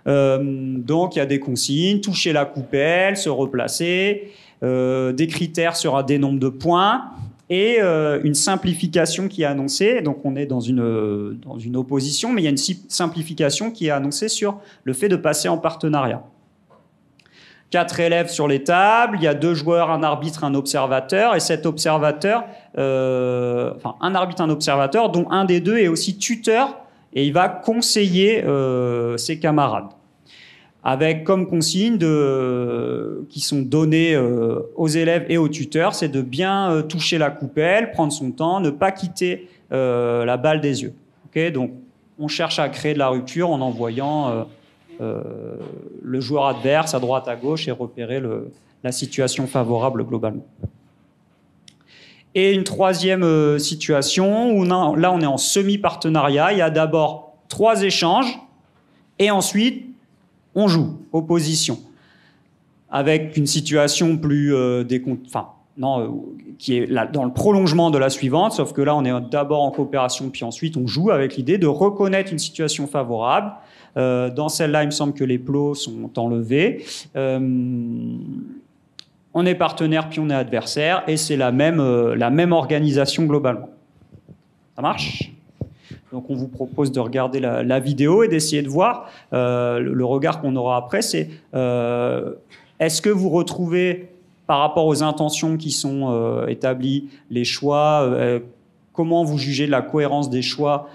Donc, il y a des consignes, toucher la coupelle, se replacer, des critères sur des nombres de points et une simplification qui est annoncée. Donc, on est dans une opposition, mais il y a une simplification qui est annoncée sur le fait de passer en partenariat. 4 élèves sur les tables, il y a 2 joueurs, un arbitre, un observateur, et cet observateur, un arbitre, un observateur, dont un des deux est aussi tuteur, et il va conseiller ses camarades. Avec comme consigne qui sont données aux élèves et aux tuteurs, c'est de bien toucher la coupelle, prendre son temps, ne pas quitter la balle des yeux. Okay, donc, on cherche à créer de la rupture en envoyant le joueur adverse à droite, à gauche et repérer la situation favorable globalement. Et une troisième situation où là on est en semi-partenariat. Il y a d'abord 3 échanges et ensuite on joue opposition avec une situation plus qui est là, dans le prolongement de la suivante, sauf que là on est d'abord en coopération puis ensuite on joue avec l'idée de reconnaître une situation favorable. Dans celle-là, il me semble que les plots sont enlevés. On est partenaire, puis on est adversaire, et c'est la même organisation globalement. Ça marche ? Donc on vous propose de regarder la vidéo et d'essayer de voir. Le regard qu'on aura après, c'est est-ce que vous retrouvez, par rapport aux intentions qui sont établies, les choix, comment vous jugez de la cohérence des choix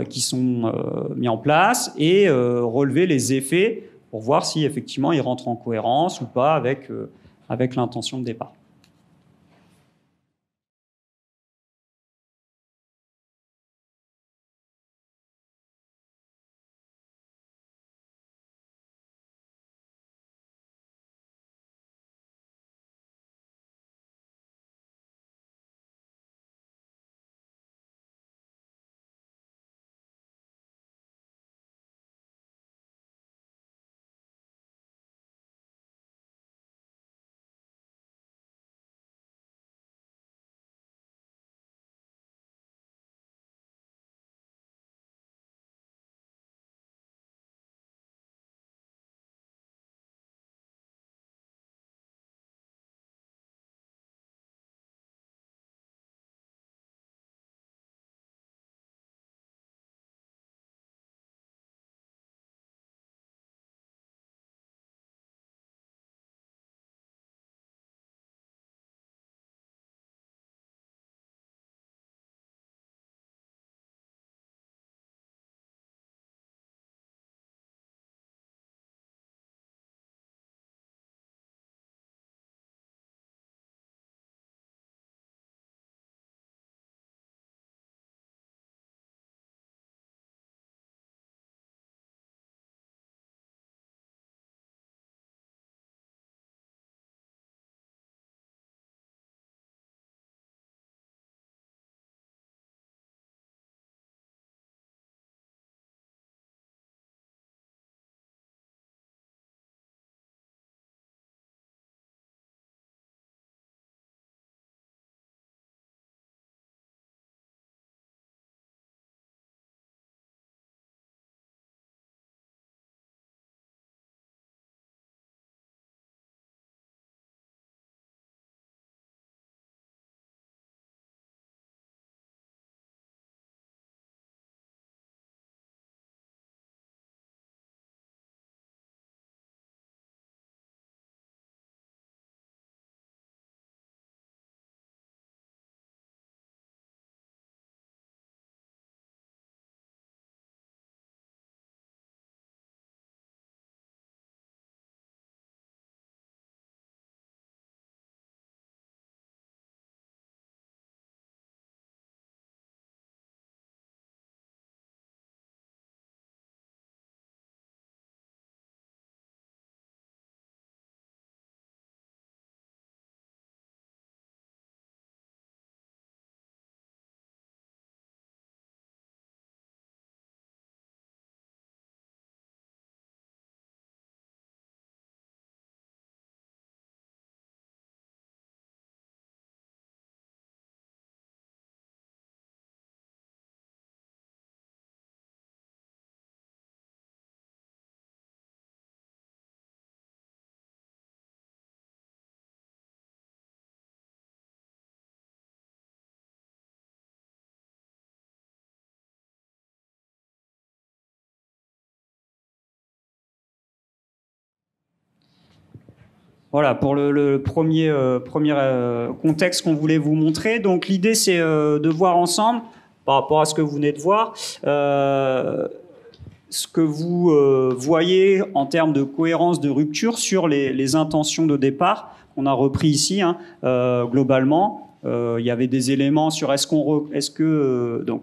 qui sont mis en place et relever les effets pour voir si effectivement ils rentrent en cohérence ou pas avec l'intention de départ. Voilà, pour le premier contexte qu'on voulait vous montrer. Donc l'idée, c'est de voir ensemble, par rapport à ce que vous venez de voir, ce que vous voyez en termes de cohérence, de rupture sur les intentions de départ qu'on a repris ici. Hein, globalement, il y avait des éléments sur donc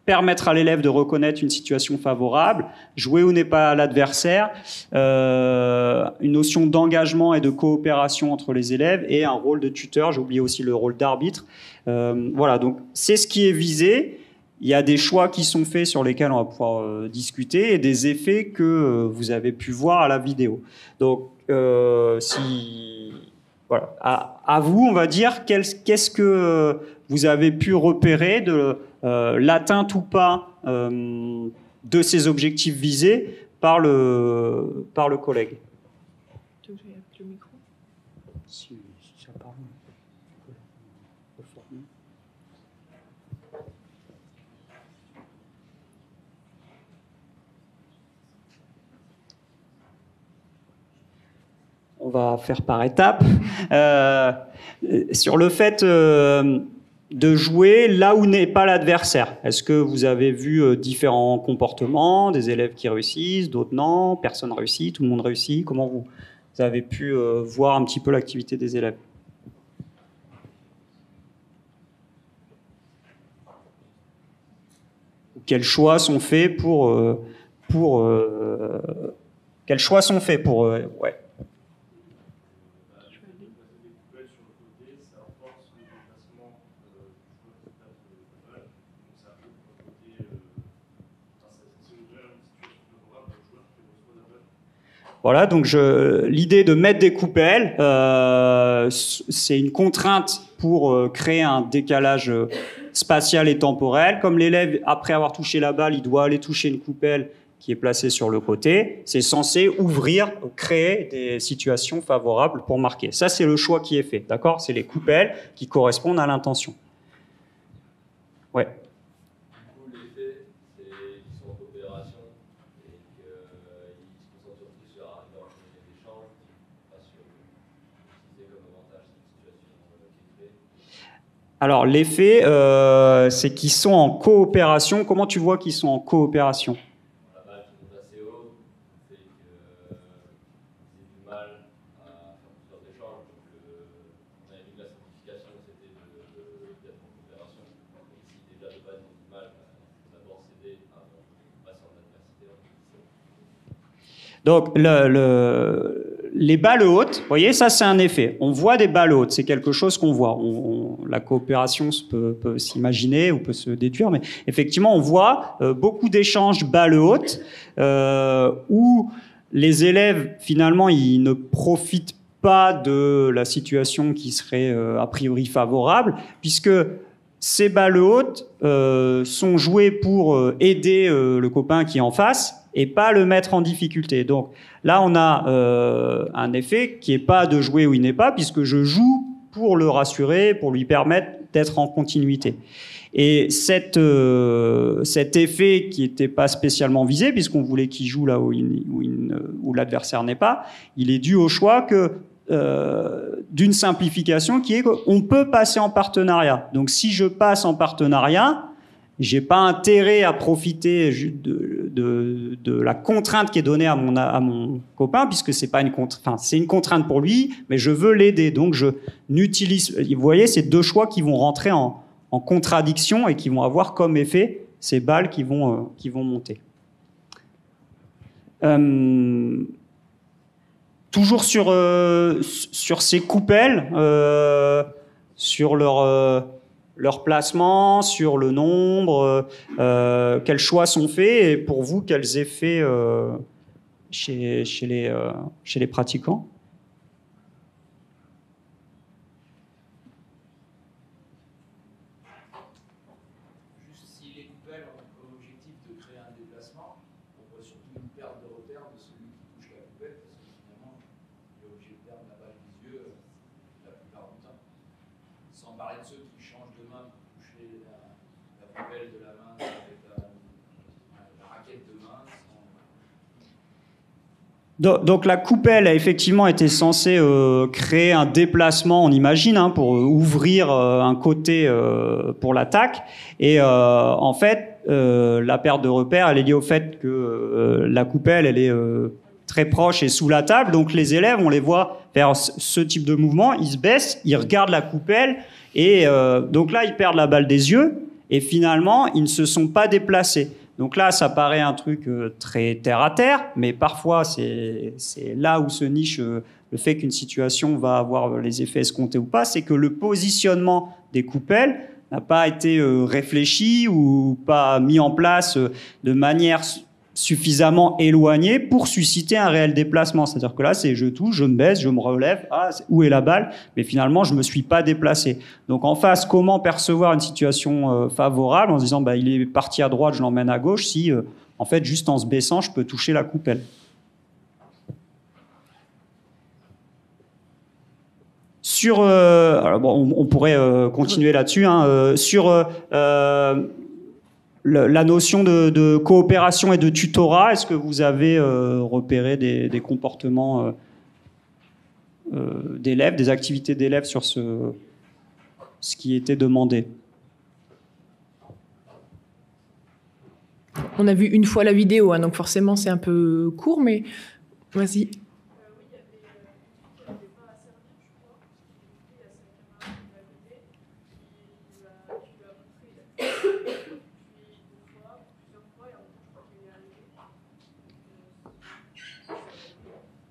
permettre à l'élève de reconnaître une situation favorable, jouer ou n'est pas l'adversaire, une notion d'engagement et de coopération entre les élèves et un rôle de tuteur. J'ai oublié aussi le rôle d'arbitre. Voilà, donc c'est ce qui est visé. Il y a des choix qui sont faits sur lesquels on va pouvoir discuter et des effets que vous avez pu voir à la vidéo. Donc, voilà, à vous, on va dire, qu'est-ce que vous avez pu repérer de l'atteinte ou pas de ces objectifs visés par le collègue. On va faire par étapes. Sur le fait de jouer là où n'est pas l'adversaire. Est-ce que vous avez vu différents comportements, des élèves qui réussissent, d'autres non, personne réussit, tout le monde réussit? Comment vous avez pu voir un petit peu l'activité des élèves? Quels choix sont faits pour quels choix sont faits pour ouais. Voilà, donc l'idée de mettre des coupelles, c'est une contrainte pour créer un décalage spatial et temporel. Comme l'élève, après avoir touché la balle, il doit aller toucher une coupelle qui est placée sur le côté. C'est censé créer des situations favorables pour marquer. Ça, c'est le choix qui est fait, d'accord? C'est les coupelles qui correspondent à l'intention. Ouais. Alors, l'effet, c'est qu'ils sont en coopération. Comment tu vois qu'ils sont en coopération? La balle qui monte assez haut, fait qu'ils aient du mal à faire plusieurs échanges. Donc, on avait vu que la simplification, c'était d'être en coopération. Donc, si déjà de base, ils ont du mal, d'abord céder avant de passer en adversité. Donc, les balles hautes, vous voyez, ça c'est un effet. On voit des balles hautes, c'est quelque chose qu'on voit. La coopération peut s'imaginer ou peut se déduire, mais effectivement, on voit beaucoup d'échanges balles hautes où les élèves, finalement, ils ne profitent pas de la situation qui serait a priori favorable, puisque ces balles hautes sont jouées pour aider le copain qui est en face et pas le mettre en difficulté. Donc là, on a un effet qui n'est pas de jouer où il n'est pas, puisque je joue pour le rassurer, pour lui permettre d'être en continuité. Et cet effet qui n'était pas spécialement visé, puisqu'on voulait qu'il joue là où l'adversaire n'est pas, il est dû au choix d'une simplification qui est qu'on peut passer en partenariat. Donc si je passe en partenariat, j'ai pas intérêt à profiter de la contrainte qui est donnée à mon copain, puisque c'est pas c'est une contrainte pour lui, mais je veux l'aider. Donc je n'utilise. Vous voyez, c'est deux choix qui vont rentrer en contradiction et qui vont avoir comme effet ces balles qui vont monter. Toujours sur ces coupelles, sur leur placement, sur le nombre, quels choix sont faits et pour vous, quels effets chez les pratiquants? Juste si les coupelles ont comme objectif de créer un déplacement, on voit surtout une perte de repère de celui qui touche la coupelle, parce que finalement, il est obligé de perdre la balle des yeux la plupart du temps. Sans parler de ceux qui changent de main pour toucher la coupelle de la main avec la raquette de main. Donc la coupelle a effectivement été censée créer un déplacement, on imagine, hein, pour ouvrir un côté pour l'attaque. Et en fait, la perte de repère, elle est liée au fait que la coupelle, elle est très proche et sous la table. Donc les élèves, on les voit faire ce type de mouvement, ils se baissent, ils regardent la coupelle, et donc là, ils perdent la balle des yeux, et finalement, ils ne se sont pas déplacés. Donc là, ça paraît un truc très terre-à-terre, mais parfois, c'est là où se niche le fait qu'une situation va avoir les effets escomptés ou pas, c'est que le positionnement des coupelles n'a pas été réfléchi ou pas mis en place de manière suffisamment éloignée pour susciter un réel déplacement. C'est-à-dire que là, c'est je touche, je me baisse, je me relève, où est la balle? Mais finalement, je me suis pas déplacé. Donc en face, comment percevoir une situation favorable en se disant il est parti à droite, je l'emmène à gauche, si en fait, juste en se baissant, je peux toucher la coupelle. Sur, alors bon, on pourrait continuer là-dessus, hein, sur la notion de coopération et de tutorat. Est-ce que vous avez repéré des comportements d'élèves, des activités d'élèves sur ce qui était demandé? On a vu une fois la vidéo, hein, donc forcément c'est un peu court, mais vas-y.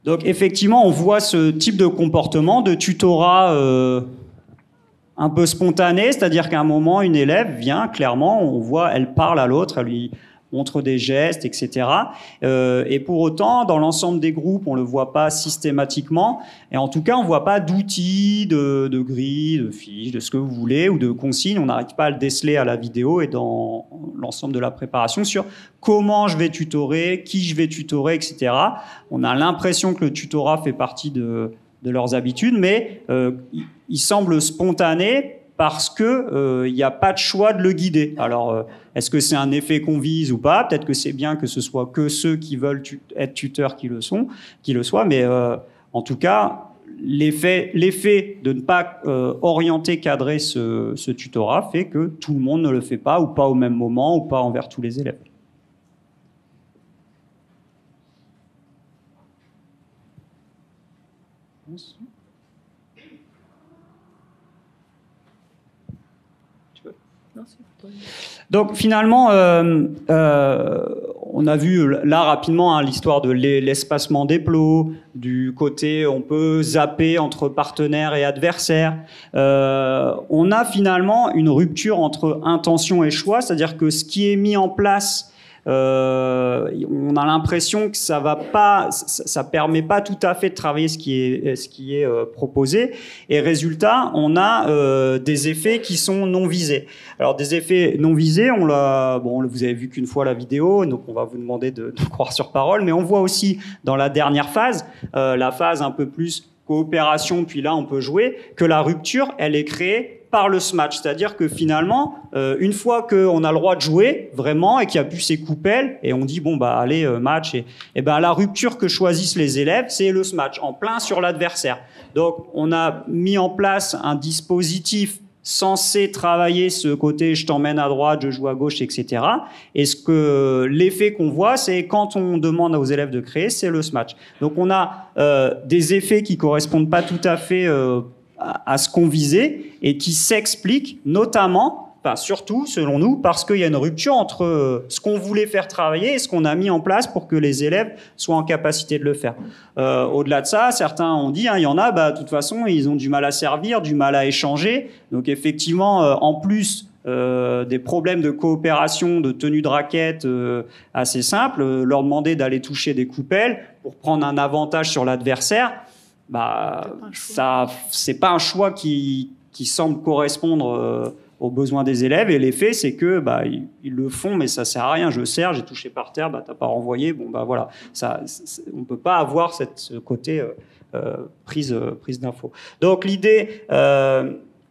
Donc effectivement, on voit ce type de comportement, de tutorat un peu spontané, c'est-à-dire qu'à un moment, une élève vient, clairement, on voit, elle parle à l'autre, elle lui montre des gestes, etc. Et pour autant, dans l'ensemble des groupes, on ne le voit pas systématiquement. Et en tout cas, on ne voit pas d'outils, de grilles, de fiches, de ce que vous voulez, ou de consignes. On n'arrive pas à le déceler à la vidéo et dans l'ensemble de la préparation sur comment je vais tutorer, qui je vais tutorer, etc. On a l'impression que le tutorat fait partie de leurs habitudes, mais il semble spontané parce que il n'y a pas de choix de le guider. Alors, est-ce que c'est un effet qu'on vise ou pas? Peut-être que c'est bien que ce soit que ceux qui veulent être tuteurs qui le soient, mais en tout cas, l'effet de ne pas orienter, cadrer ce tutorat fait que tout le monde ne le fait pas, ou pas au même moment, ou pas envers tous les élèves. Donc finalement, on a vu là rapidement l'histoire de l'espacement des plots, du côté on peut zapper entre partenaires et adversaires. On a finalement une rupture entre intention et choix, c'est-à-dire que ce qui est mis en place, on a l'impression que ça permet pas tout à fait de travailler ce qui est proposé, et résultat, on a des effets qui sont non visés. Alors des effets non visés, vous avez vu qu'une fois la vidéo, donc on va vous demander de croire sur parole, mais on voit aussi dans la dernière phase, la phase un peu plus coopération, puis là on peut jouer, que la rupture, elle est créée par le smash, c'est-à-dire que finalement, une fois qu'on a le droit de jouer vraiment et qu'il n'y a plus ces coupelles, et on dit allez match, et la rupture que choisissent les élèves, c'est le smash en plein sur l'adversaire. Donc on a mis en place un dispositif censé travailler ce côté je t'emmène à droite, je joue à gauche, etc. Et l'effet qu'on voit, c'est quand on demande aux élèves de créer, c'est le smash. Donc on a des effets qui correspondent pas tout à fait à ce qu'on visait et qui s'expliquent notamment, surtout selon nous, parce qu'il y a une rupture entre ce qu'on voulait faire travailler et ce qu'on a mis en place pour que les élèves soient en capacité de le faire. Au-delà de ça, certains ont dit, il y en a, de toute façon, ils ont du mal à servir, du mal à échanger. Donc effectivement, en plus des problèmes de coopération, de tenue de raquette assez simples, leur demander d'aller toucher des coupelles pour prendre un avantage sur l'adversaire, c'est pas un choix qui semble correspondre aux besoins des élèves, et l'effet c'est que ils le font, mais ça sert à rien. Je sers, j'ai touché par terre, t'as pas renvoyé, voilà. On peut pas avoir ce côté prise d'info. Donc l'idée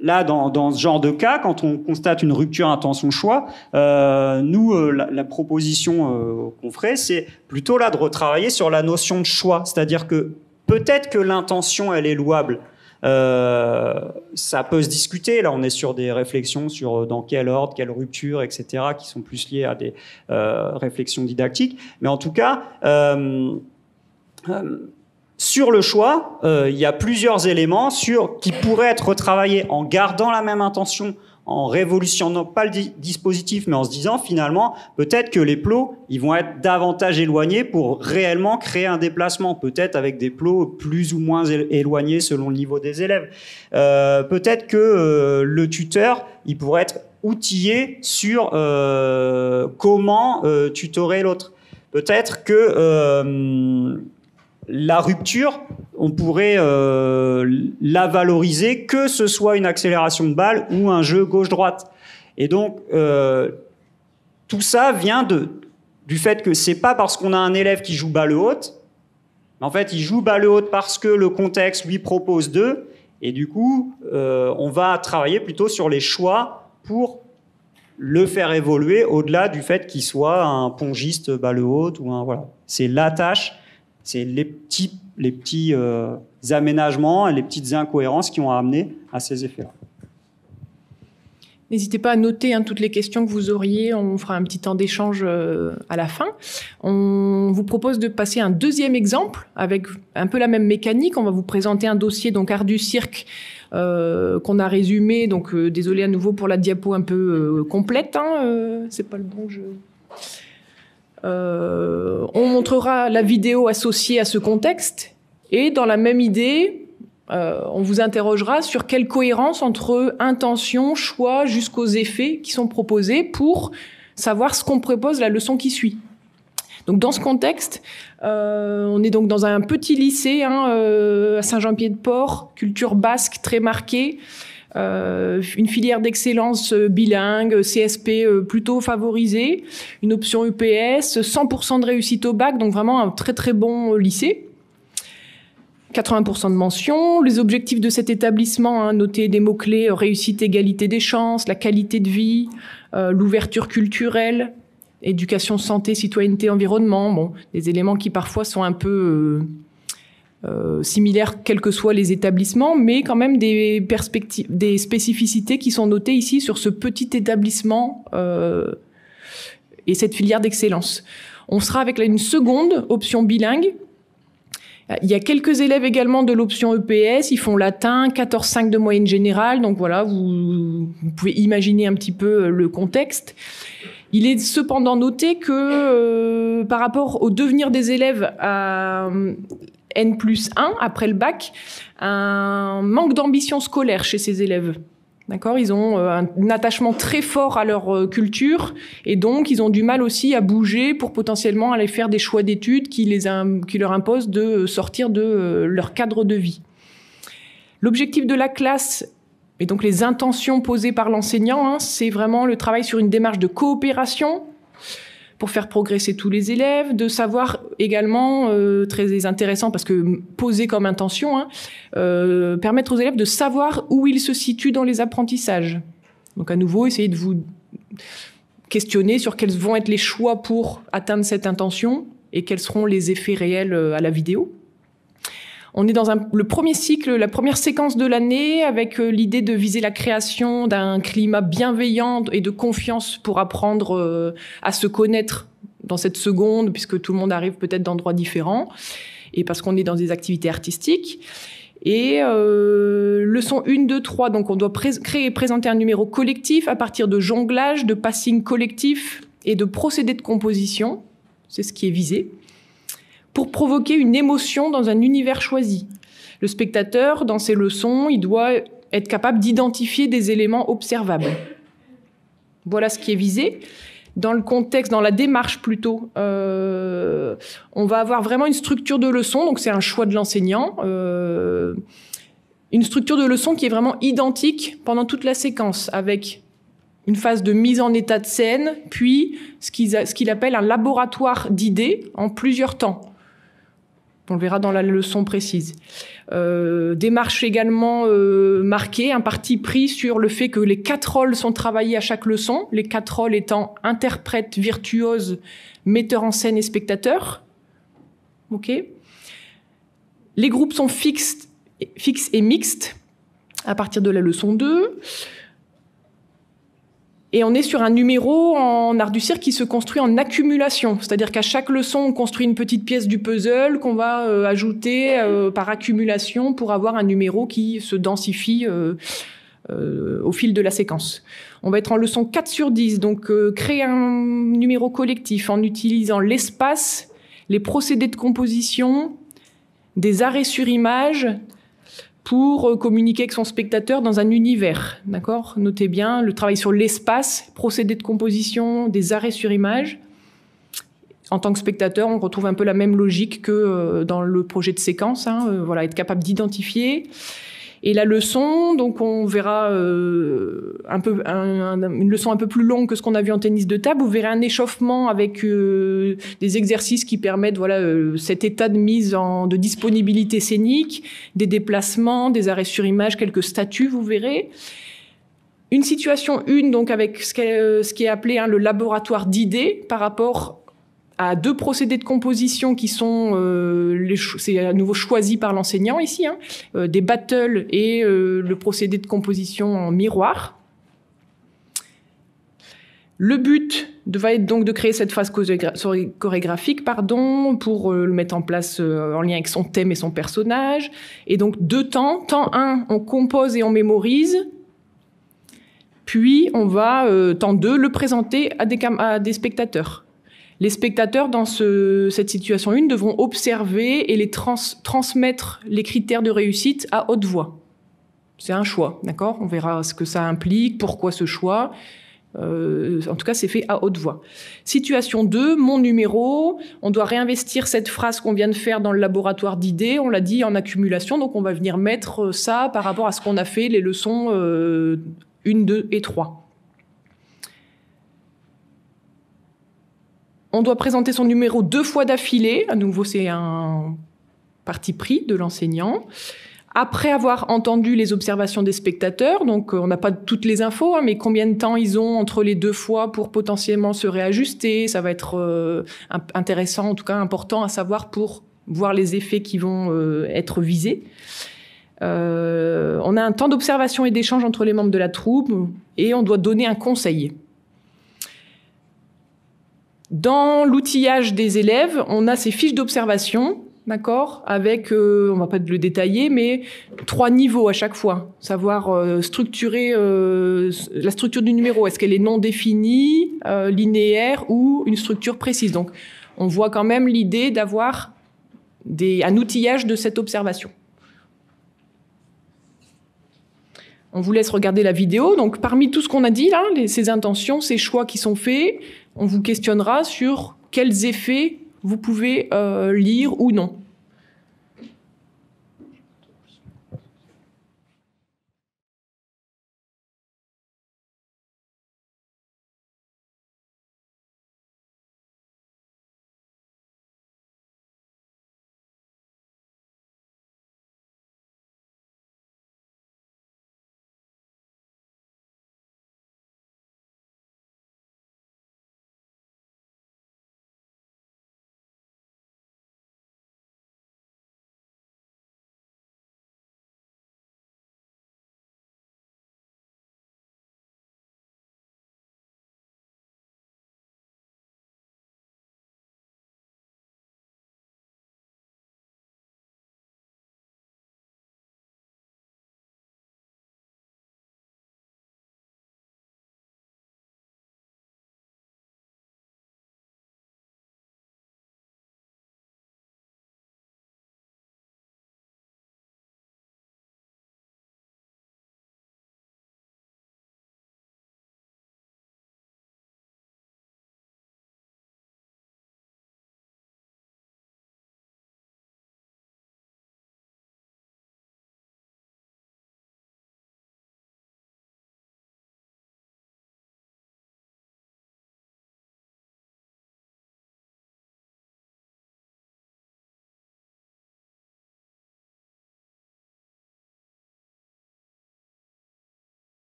là, dans ce genre de cas, quand on constate une rupture intention-choix, nous, la proposition qu'on ferait, c'est plutôt là de retravailler sur la notion de choix. C'est-à-dire que peut-être que l'intention, elle est louable. Ça peut se discuter. Là, on est sur des réflexions sur dans quel ordre, quelle rupture, etc., qui sont plus liées à des réflexions didactiques. Mais en tout cas, sur le choix, il y a plusieurs éléments qui pourraient être retravaillés en gardant la même intention, en révolutionnant pas le dispositif, mais en se disant finalement, peut-être que les plots, ils vont être davantage éloignés pour réellement créer un déplacement, peut-être avec des plots plus ou moins éloignés selon le niveau des élèves. Peut-être que le tuteur, il pourrait être outillé sur comment tutorer l'autre. Peut-être que la rupture, on pourrait la valoriser, que ce soit une accélération de balle ou un jeu gauche-droite. Et donc, tout ça vient du fait que c'est pas parce qu'on a un élève qui joue balle haute, mais en fait, il joue balle haute parce que le contexte lui propose d'eux, et du coup, on va travailler plutôt sur les choix pour le faire évoluer au-delà du fait qu'il soit un pongiste balle haute ou un voilà. C'est la tâche. C'est les petits aménagements et les petites incohérences qui ont amené à ces effets-là. N'hésitez pas à noter toutes les questions que vous auriez. On fera un petit temps d'échange à la fin. On vous propose de passer un deuxième exemple avec un peu la même mécanique. On va vous présenter un dossier, donc Art du cirque, qu'on a résumé. Donc, désolé à nouveau pour la diapo un peu complète. C'est pas le bon jeu. On montrera la vidéo associée à ce contexte et dans la même idée, on vous interrogera sur quelle cohérence entre intention, choix jusqu'aux effets qui sont proposés pour savoir ce qu'on propose la leçon qui suit. Donc dans ce contexte, on est donc dans un petit lycée à Saint-Jean-Pied-de-Port, culture basque très marquée. Une filière d'excellence bilingue, CSP plutôt favorisée, une option EPS, 100% de réussite au bac, donc vraiment un très très bon lycée. 80% de mentions. Les objectifs de cet établissement, noter des mots-clés, réussite, égalité des chances, la qualité de vie, l'ouverture culturelle, éducation, santé, citoyenneté, environnement. Bon, des éléments qui parfois sont un peu similaires quels que soient les établissements, mais quand même des spécificités qui sont notées ici sur ce petit établissement et cette filière d'excellence. On sera avec une seconde option bilingue. Il y a quelques élèves également de l'option EPS, ils font latin, 14,5 de moyenne générale, donc voilà, vous pouvez imaginer un petit peu le contexte. Il est cependant noté que par rapport au devenir des élèves à N+1 après le bac, un manque d'ambition scolaire chez ces élèves. D'accord, ils ont un attachement très fort à leur culture et donc ils ont du mal aussi à bouger pour potentiellement aller faire des choix d'études qui leur imposent de sortir de leur cadre de vie. L'objectif de la classe et donc les intentions posées par l'enseignant, c'est vraiment le travail sur une démarche de coopération pour faire progresser tous les élèves, de savoir également, très intéressant parce que poser comme intention, permettre aux élèves de savoir où ils se situent dans les apprentissages. Donc à nouveau, essayez de vous questionner sur quels vont être les choix pour atteindre cette intention et quels seront les effets réels à la vidéo. On est dans le premier cycle, la première séquence de l'année, avec l'idée de viser la création d'un climat bienveillant et de confiance pour apprendre à se connaître dans cette seconde, puisque tout le monde arrive peut-être d'endroits différents, et parce qu'on est dans des activités artistiques. Et leçon 1, 2, 3, donc on doit créer et présenter un numéro collectif à partir de jonglage, de passing collectif et de procédés de composition. C'est ce qui est visé. Pour provoquer une émotion dans un univers choisi. Le spectateur, dans ses leçons, il doit être capable d'identifier des éléments observables. Voilà ce qui est visé. Dans le contexte, dans la démarche plutôt, on va avoir vraiment une structure de leçon, donc c'est un choix de l'enseignant, une structure de leçon qui est vraiment identique pendant toute la séquence, avec une phase de mise en état de scène, puis ce qu'il appelle un laboratoire d'idées en plusieurs temps. On le verra dans la leçon précise. Démarche également marquée, un parti pris sur le fait que les 4 rôles sont travaillés à chaque leçon, les 4 rôles étant interprète, virtuose, metteur en scène et spectateur. Ok. Les groupes sont fixes et mixtes à partir de la leçon 2. Et on est sur un numéro en art du cirque qui se construit en accumulation. C'est-à-dire qu'à chaque leçon, on construit une petite pièce du puzzle qu'on va ajouter par accumulation pour avoir un numéro qui se densifie au fil de la séquence. On va être en leçon 4 sur 10, donc créer un numéro collectif en utilisant l'espace, les procédés de composition, des arrêts sur image, pour communiquer avec son spectateur dans un univers, d'accord ? Notez bien le travail sur l'espace, procédé de composition, des arrêts sur image. En tant que spectateur, on retrouve un peu la même logique que dans le projet de séquence, voilà, être capable d'identifier. Et la leçon, donc on verra une leçon un peu plus longue que ce qu'on a vu en tennis de table. Vous verrez un échauffement avec des exercices qui permettent cet état de mise de disponibilité scénique, des déplacements, des arrêts sur image, quelques statues, vous verrez. Une situation 1, donc avec ce qui est appelé le laboratoire d'idées par rapport à 2 procédés de composition qui sont, c'est à nouveau choisi par l'enseignant ici, des battles et le procédé de composition en miroir. Le but va être donc de créer cette phase chorégraphique, pour le mettre en place en lien avec son thème et son personnage. Et donc 2 temps. Temps 1, on compose et on mémorise. Puis on va, temps 2, le présenter à des spectateurs. Les spectateurs, dans cette situation 1, devront observer et les transmettre les critères de réussite à haute voix. C'est un choix, d'accord ? On verra ce que ça implique, pourquoi ce choix. En tout cas, c'est fait à haute voix. Situation 2, mon numéro. On doit réinvestir cette phrase qu'on vient de faire dans le laboratoire d'idées. On l'a dit en accumulation, donc on va venir mettre ça par rapport à ce qu'on a fait, les leçons 1, 2 et 3. On doit présenter son numéro 2 fois d'affilée. À nouveau, c'est un parti pris de l'enseignant. Après avoir entendu les observations des spectateurs, donc on n'a pas toutes les infos, mais combien de temps ils ont entre les 2 fois pour potentiellement se réajuster. Ça va être intéressant, en tout cas important à savoir pour voir les effets qui vont être visés. On a un temps d'observation et d'échange entre les membres de la troupe et on doit donner un conseil. Dans l'outillage des élèves, on a ces fiches d'observation, d'accord, avec, on va pas le détailler, mais 3 niveaux à chaque fois. Savoir structurer la structure du numéro. Est-ce qu'elle est non définie, linéaire ou une structure précise ? Donc, on voit quand même l'idée d'avoir un outillage de cette observation. On vous laisse regarder la vidéo. Donc, parmi tout ce qu'on a dit là, ces intentions, ces choix qui sont faits, on vous questionnera sur quels effets vous pouvez lire ou non.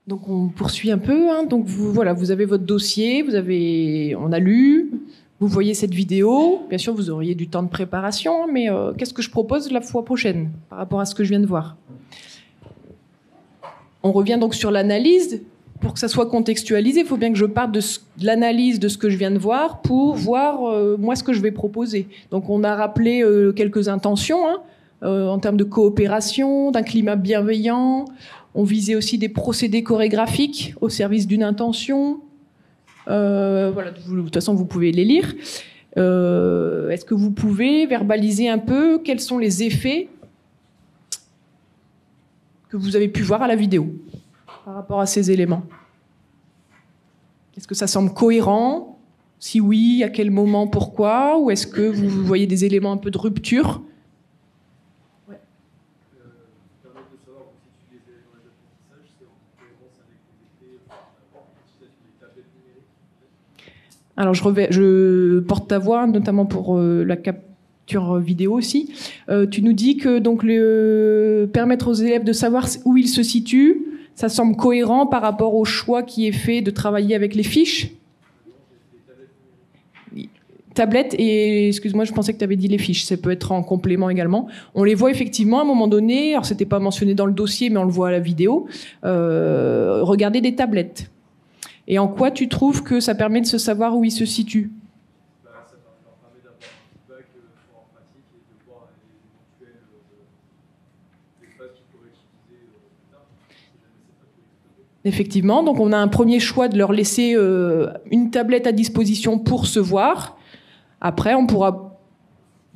Donc on poursuit un peu. Hein. Donc voilà, vous avez votre dossier, on a lu, vous voyez cette vidéo. Bien sûr, vous auriez du temps de préparation, mais qu'est-ce que je propose la fois prochaine par rapport à ce que je viens de voir? On revient donc sur l'analyse. Pour que ça soit contextualisé, il faut bien que je parte de l'analyse de ce que je viens de voir pour voir moi ce que je vais proposer. Donc on a rappelé quelques intentions hein, en termes de coopération, d'un climat bienveillant. On visait aussi des procédés chorégraphiques au service d'une intention. Voilà, de toute façon, vous pouvez les lire. Est-ce que vous pouvez verbaliser un peu quels sont les effets que vous avez pu voir à la vidéo par rapport à ces éléments? Est-ce que ça semble cohérent? Si oui, à quel moment, pourquoi? Ou est-ce que vous voyez des éléments un peu de rupture? Ouais. Permettre de savoir si tu les éléments d'apprentissage, c'est en cohérence avec les effets l'utilisation des tablettes numériques. Alors je porte ta voix, notamment pour la capture vidéo aussi. Tu nous dis que donc permettre aux élèves de savoir où ils se situent, ça semble cohérent par rapport au choix qui est fait de travailler avec les fiches. Tablettes et, excuse-moi, je pensais que tu avais dit les fiches, ça peut être en complément également. On les voit effectivement à un moment donné, alors c'était pas mentionné dans le dossier, mais on le voit à la vidéo, regarder des tablettes. Et en quoi tu trouves que ça permet de se savoir où ils se situent? Ça leur permet d'avoir un feedback sur leur pratique et de voir les éventuels espaces qu'ils pourraient utiliser plus tard, si jamais c'est pas tout exploité. Effectivement, donc on a un premier choix de leur laisser une tablette à disposition pour se voir. Après, on pourra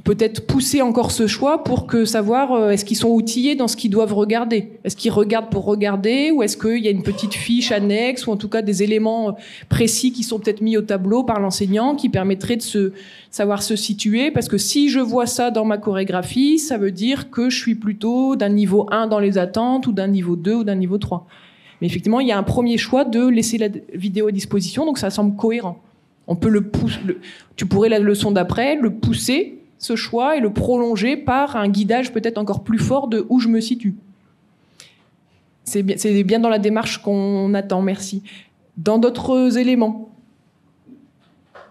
peut-être pousser encore ce choix pour que savoir est-ce qu'ils sont outillés dans ce qu'ils doivent regarder. Est-ce qu'ils regardent pour regarder ou est-ce qu'il y a une petite fiche annexe ou en tout cas des éléments précis qui sont peut-être mis au tableau par l'enseignant qui permettraient de savoir se situer. Parce que si je vois ça dans ma chorégraphie, ça veut dire que je suis plutôt d'un niveau 1 dans les attentes ou d'un niveau 2 ou d'un niveau 3. Mais effectivement, il y a un premier choix de laisser la vidéo à disposition, donc ça semble cohérent. On peut tu pourrais, la leçon d'après, le pousser, ce choix, et le prolonger par un guidage peut-être encore plus fort de où je me situe. C'est bien dans la démarche qu'on attend, merci. Dans d'autres éléments,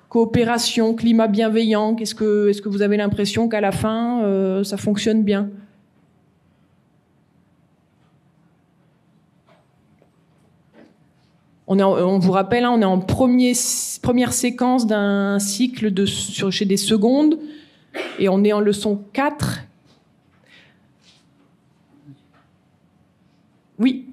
coopération, climat bienveillant, est-ce que vous avez l'impression qu'à la fin, ça fonctionne bien ? On vous rappelle, hein, on est en première séquence d'un cycle chez des secondes et on est en leçon 4. Oui.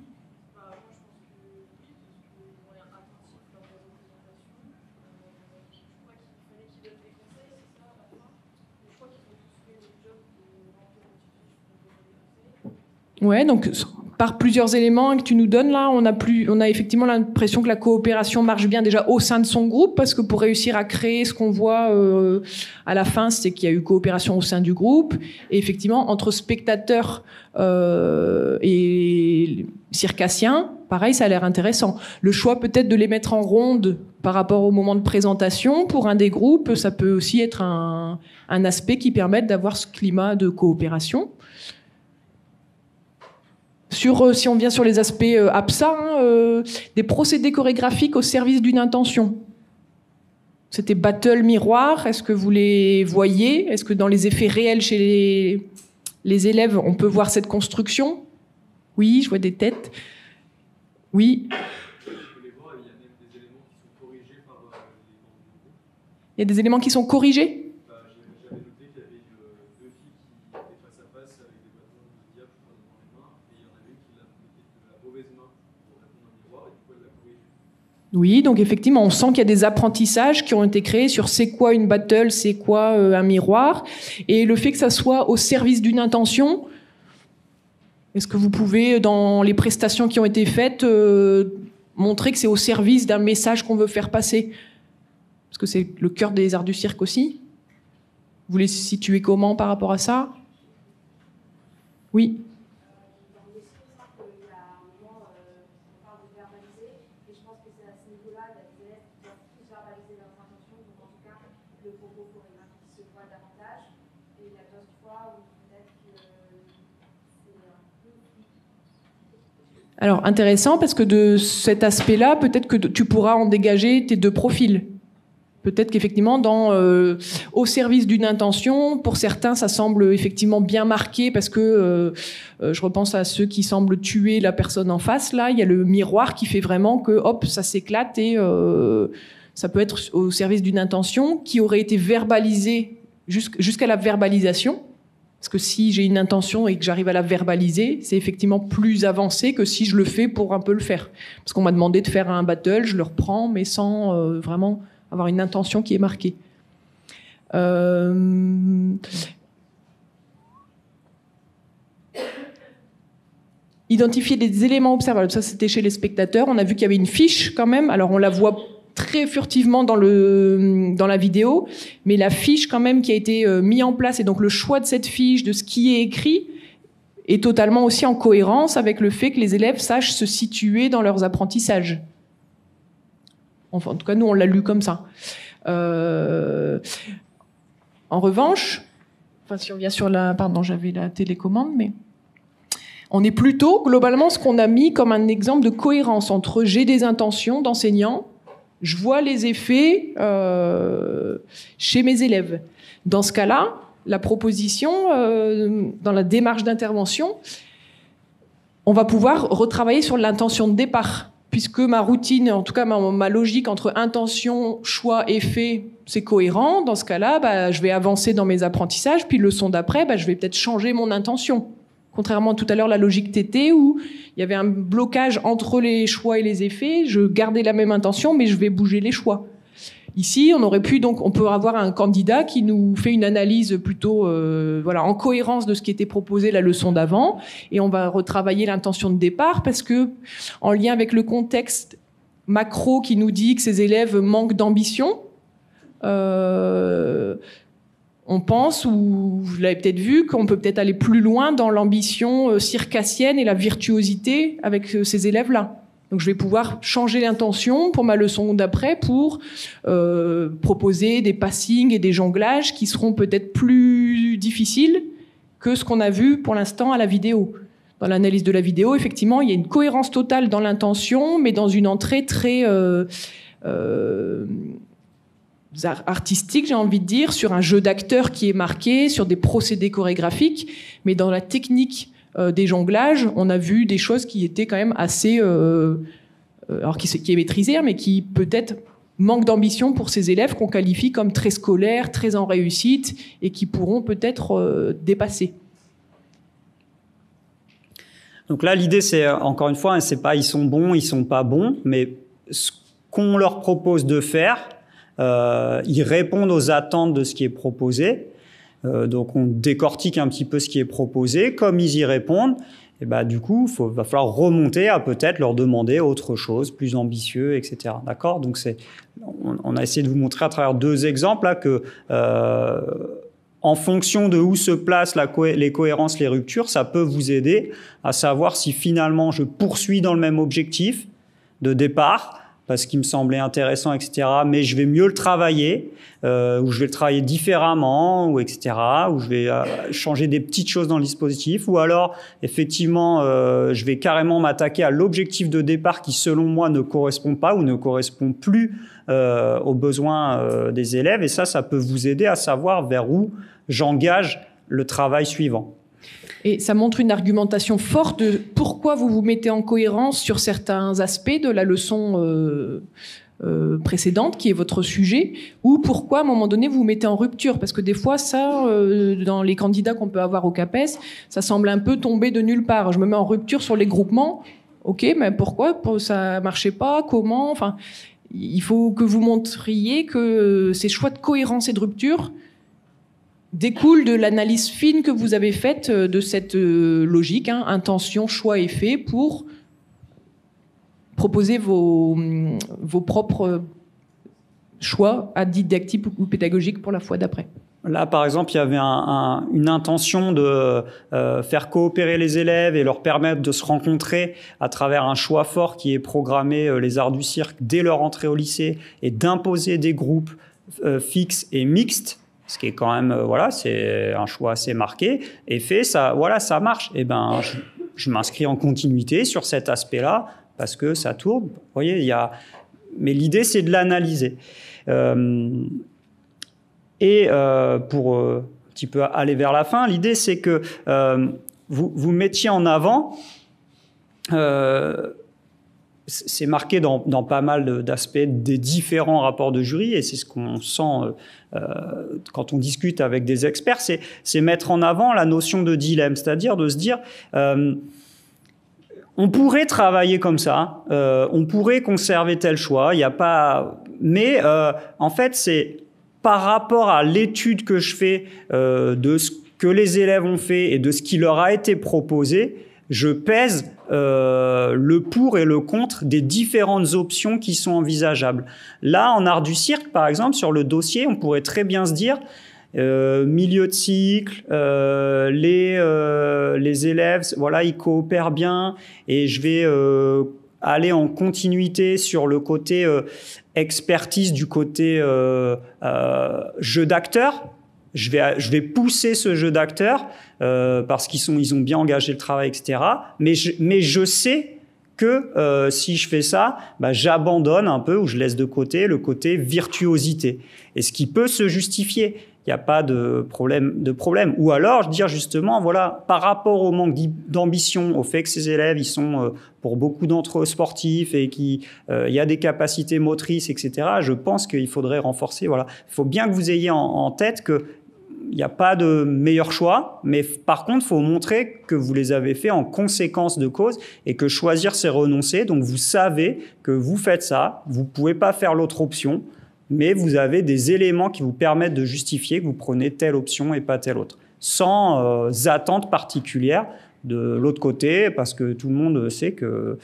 Ouais, donc par plusieurs éléments que tu nous donnes là, on a effectivement l'impression que la coopération marche bien déjà au sein de son groupe, parce que pour réussir à créer ce qu'on voit à la fin, c'est qu'il y a eu coopération au sein du groupe, et effectivement entre spectateurs et circassiens, pareil, ça a l'air intéressant. Le choix peut-être de les mettre en ronde par rapport au moment de présentation pour un des groupes, ça peut aussi être un aspect qui permette d'avoir ce climat de coopération. Si on vient sur les aspects APSA, des procédés chorégraphiques au service d'une intention. C'était battle miroir, est-ce que vous les voyez? Est-ce que dans les effets réels chez les élèves, on peut voir cette construction? Oui, je vois des têtes. Oui. Il y a des éléments qui sont corrigés? J'avais noté qu'il y avait deux filles qui étaient face à face avec des bâtons de diable dans les mains, et il y en avait une qui l'a mis de la mauvaise main pour répondre au miroir, et du coup elle l'a corrigé. Oui, donc effectivement, on sent qu'il y a des apprentissages qui ont été créés sur c'est quoi une battle, c'est quoi un miroir, et le fait que ça soit au service d'une intention. Est-ce que vous pouvez, dans les prestations qui ont été faites, montrer que c'est au service d'un message qu'on veut faire passer? Parce que c'est le cœur des arts du cirque aussi. Vous les situez comment par rapport à ça? Oui. Alors, intéressant, parce que de cet aspect-là, peut-être que tu pourras en dégager tes deux profils. Peut-être qu'effectivement, au service d'une intention, pour certains, ça semble effectivement bien marqué, parce que je repense à ceux qui semblent tuer la personne en face. Là, il y a le miroir qui fait vraiment que, hop, ça s'éclate, et ça peut être au service d'une intention qui aurait été verbalisée jusqu'à la verbalisation. Parce que si j'ai une intention et que j'arrive à la verbaliser, c'est effectivement plus avancé que si je le fais pour un peu le faire. Parce qu'on m'a demandé de faire un battle, je le reprends, mais sans vraiment avoir une intention qui est marquée. Identifier des éléments observables, ça c'était chez les spectateurs. On a vu qu'il y avait une fiche quand même, alors on la voit très furtivement dans la vidéo, mais la fiche quand même qui a été mise en place, et donc le choix de cette fiche, de ce qui est écrit, est totalement aussi en cohérence avec le fait que les élèves sachent se situer dans leurs apprentissages. Enfin, en tout cas, nous, on l'a lu comme ça. En revanche, enfin, si on vient sur la... Pardon, j'avais la télécommande, mais... On est plutôt, globalement, ce qu'on a mis comme un exemple de cohérence entre j'ai des intentions d'enseignant, je vois les effets chez mes élèves. Dans ce cas-là, la proposition, dans la démarche d'intervention, on va pouvoir retravailler sur l'intention de départ, puisque ma routine, en tout cas ma logique entre intention, choix, effet, c'est cohérent. Dans ce cas-là, je vais avancer dans mes apprentissages, puis leçon d'après, je vais peut-être changer mon intention. Contrairement à tout à l'heure, la logique TT, où il y avait un blocage entre les choix et les effets, je gardais la même intention, mais je vais bouger les choix. Ici, on peut avoir un candidat qui nous fait une analyse plutôt en cohérence de ce qui était proposé la leçon d'avant, et on va retravailler l'intention de départ, parce que, en lien avec le contexte macro qui nous dit que ces élèves manquent d'ambition, on pense, ou vous l'avez peut-être vu, qu'on peut peut-être aller plus loin dans l'ambition circassienne et la virtuosité avec ces élèves-là. Donc je vais pouvoir changer l'intention pour ma leçon d'après pour proposer des passings et des jonglages qui seront peut-être plus difficiles que ce qu'on a vu pour l'instant à la vidéo. Dans l'analyse de la vidéo, effectivement, il y a une cohérence totale dans l'intention, mais dans une entrée très... artistique, j'ai envie de dire, sur un jeu d'acteurs qui est marqué, sur des procédés chorégraphiques, mais dans la technique des jonglages, on a vu des choses qui étaient quand même assez... alors qui est maîtrisée, mais qui peut-être manque d'ambition pour ces élèves qu'on qualifie comme très scolaires, très en réussite, et qui pourront peut-être dépasser. Donc là, l'idée, c'est, encore une fois, c'est pas ils sont bons, ils sont pas bons, mais ce qu'on leur propose de faire, ils répondent aux attentes de ce qui est proposé. Donc on décortique un petit peu ce qui est proposé. Comme ils y répondent, et du coup, va falloir remonter à peut-être leur demander autre chose, plus ambitieux, etc. D'accord ? Donc on a essayé de vous montrer à travers deux exemples là que en fonction de où se placent les cohérences, les ruptures, ça peut vous aider à savoir si finalement je poursuis dans le même objectif de départ, parce qu'il me semblait intéressant, etc., mais je vais mieux le travailler, ou je vais le travailler différemment, ou etc., ou je vais changer des petites choses dans le dispositif, ou alors, effectivement, je vais carrément m'attaquer à l'objectif de départ qui, selon moi, ne correspond pas ou ne correspond plus aux besoins des élèves, et ça peut vous aider à savoir vers où j'engage le travail suivant. Et ça montre une argumentation forte de pourquoi vous vous mettez en cohérence sur certains aspects de la leçon précédente, qui est votre sujet, ou pourquoi, à un moment donné, vous vous mettez en rupture. Parce que des fois, ça, dans les candidats qu'on peut avoir au CAPES, ça semble un peu tomber de nulle part. Je me mets en rupture sur les groupements. OK, mais pourquoi ça marchait pas? Comment? Enfin, il faut que vous montriez que ces choix de cohérence et de rupture découle de l'analyse fine que vous avez faite de cette logique, intention, choix, effet, pour proposer vos propres choix didactiques ou pédagogiques pour la fois d'après. Là, par exemple, il y avait une intention de faire coopérer les élèves et leur permettre de se rencontrer à travers un choix fort qui est programmé les arts du cirque dès leur entrée au lycée, et d'imposer des groupes fixes et mixtes. Ce qui est quand même, c'est un choix assez marqué, et ça marche. Et je m'inscris en continuité sur cet aspect-là parce que ça tourne. Vous voyez, mais l'idée, c'est de l'analyser. Pour un petit peu aller vers la fin, l'idée, c'est que vous mettiez en avant, c'est marqué dans pas mal d'aspects des différents rapports de jury, et c'est ce qu'on sent quand on discute avec des experts, c'est mettre en avant la notion de dilemme, c'est-à-dire de se dire... on pourrait travailler comme ça, on pourrait conserver tel choix, il n'y a pas... Mais en fait, c'est par rapport à l'étude que je fais de ce que les élèves ont fait et de ce qui leur a été proposé, je pèse le pour et le contre des différentes options qui sont envisageables. Là, en art du cirque, par exemple, sur le dossier, on pourrait très bien se dire... milieu de cycle, les élèves, voilà, ils coopèrent bien et je vais aller en continuité sur le côté expertise du côté jeu d'acteur. Je vais pousser ce jeu d'acteur parce ils ont bien engagé le travail, etc. Mais je sais que si je fais ça, j'abandonne un peu ou je laisse de côté le côté virtuosité. Et ce qui peut se justifier. Il n'y a pas de problème. Ou alors, dire justement, voilà, par rapport au manque d'ambition, au fait que ces élèves, ils sont, pour beaucoup d'entre eux, sportifs et qu'il y a des capacités motrices, etc., je pense qu'il faudrait renforcer. Voilà. Il faut bien que vous ayez en tête qu'il n'y a pas de meilleur choix, mais par contre, il faut montrer que vous les avez faits en conséquence de cause et que choisir, c'est renoncer. Donc, vous savez que vous faites ça, vous ne pouvez pas faire l'autre option, mais vous avez des éléments qui vous permettent de justifier que vous prenez telle option et pas telle autre, sans attente particulière de l'autre côté, parce que tout le monde sait que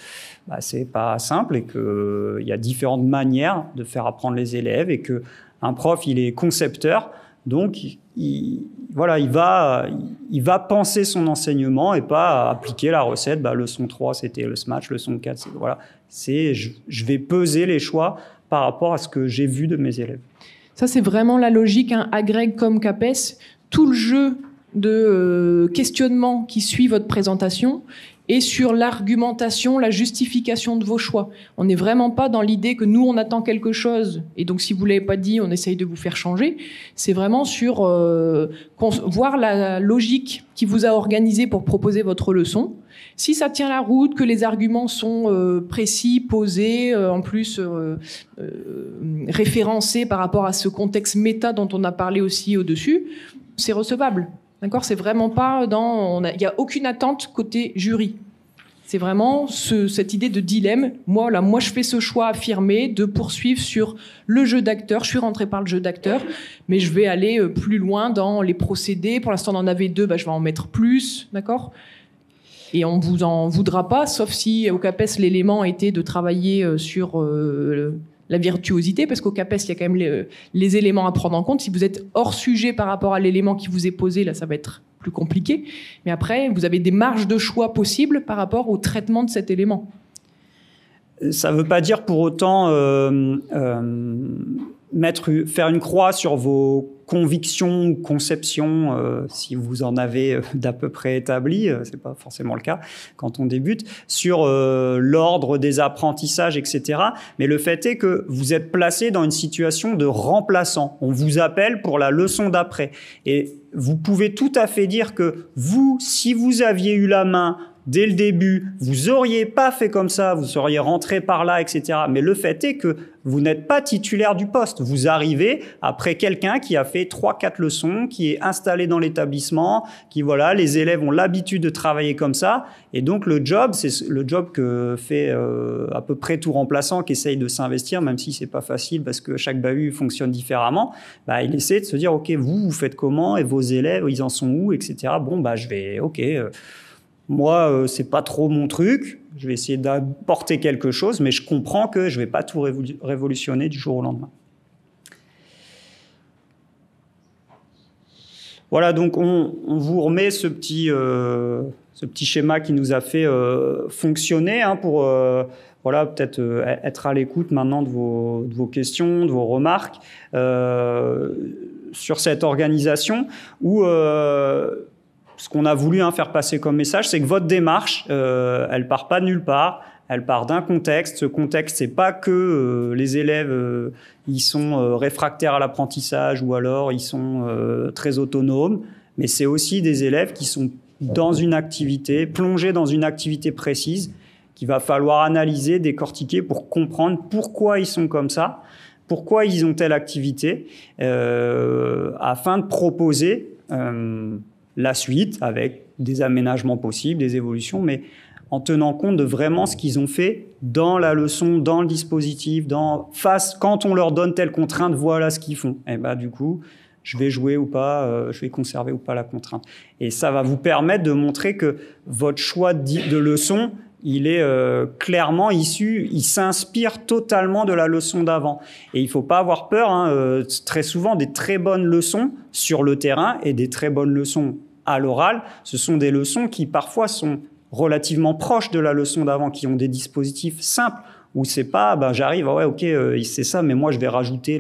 c'est pas simple et qu'il y a différentes manières de faire apprendre les élèves et qu'un prof, il est concepteur, donc il va penser son enseignement et pas appliquer la recette. Leçon 3, c'était le SMATch, leçon 4, voilà. Je vais peser les choix par rapport à ce que j'ai vu de mes élèves. Ça, c'est vraiment la logique, agrég comme CAPES. Tout le jeu de questionnement qui suit votre présentation et sur l'argumentation, la justification de vos choix. On n'est vraiment pas dans l'idée que nous, on attend quelque chose, et donc si vous ne l'avez pas dit, on essaye de vous faire changer. C'est vraiment sur voir la logique qui vous a organisé pour proposer votre leçon. Si ça tient la route, que les arguments sont précis, posés, en plus référencés par rapport à ce contexte méta dont on a parlé aussi au-dessus, c'est recevable. D'accord ? C'est vraiment pas il n'y a aucune attente côté jury. C'est vraiment cette idée de dilemme. Moi, je fais ce choix affirmé de poursuivre sur le jeu d'acteur. Je suis rentrée par le jeu d'acteur, mais je vais aller plus loin dans les procédés. Pour l'instant, on en avait 2, je vais en mettre plus. D'accord ? Et on ne vous en voudra pas, sauf si au CAPES, l'élément était de travailler sur la virtuosité, parce qu'au CAPES, il y a quand même les éléments à prendre en compte. Si vous êtes hors sujet par rapport à l'élément qui vous est posé, là, ça va être plus compliqué. Mais après, vous avez des marges de choix possibles par rapport au traitement de cet élément. Ça ne veut pas dire pour autant faire une croix sur vos convictions ou conceptions, si vous en avez d'à peu près établi, c'est pas forcément le cas quand on débute, sur l'ordre des apprentissages, etc. Mais le fait est que vous êtes placé dans une situation de remplaçant. On vous appelle pour la leçon d'après. Et vous pouvez tout à fait dire que vous, si vous aviez eu la main dès le début, vous auriez pas fait comme ça, vous seriez rentré par là, etc. Mais le fait est que vous n'êtes pas titulaire du poste. Vous arrivez après quelqu'un qui a fait 3-4 leçons, qui est installé dans l'établissement, les élèves ont l'habitude de travailler comme ça. Et donc le job, c'est le job que fait à peu près tout remplaçant qui essaye de s'investir, même si c'est pas facile parce que chaque bahut fonctionne différemment. Il essaie de se dire, OK, vous faites comment et vos élèves, ils en sont où, etc. Je vais, OK... Moi, c'est pas trop mon truc. Je vais essayer d'apporter quelque chose, mais je comprends que je vais pas tout révolutionner du jour au lendemain. Voilà, donc on vous remet ce petit schéma qui nous a fait fonctionner pour peut-être être à l'écoute maintenant de vos questions, de vos remarques sur cette organisation où ce qu'on a voulu faire passer comme message, c'est que votre démarche, elle part pas de nulle part. Elle part d'un contexte. Ce contexte, c'est pas que les élèves ils sont réfractaires à l'apprentissage ou alors ils sont très autonomes, mais c'est aussi des élèves qui sont dans une activité, plongés dans une activité précise, qu'il va falloir analyser, décortiquer pour comprendre pourquoi ils sont comme ça, pourquoi ils ont telle activité, afin de proposer la suite avec des aménagements possibles, des évolutions, mais en tenant compte de vraiment ce qu'ils ont fait dans la leçon, dans le dispositif, quand on leur donne telle contrainte, voilà ce qu'ils font. Et du coup, je vais jouer ou pas, je vais conserver ou pas la contrainte. Et ça va vous permettre de montrer que votre choix de leçon, il est clairement issu, il s'inspire totalement de la leçon d'avant. Et il ne faut pas avoir peur, très souvent, des très bonnes leçons sur le terrain et des très bonnes leçons à l'oral, ce sont des leçons qui parfois sont relativement proches de la leçon d'avant, qui ont des dispositifs simples, où c'est pas, j'arrive, ouais, ok, c'est ça, mais moi je vais rajouter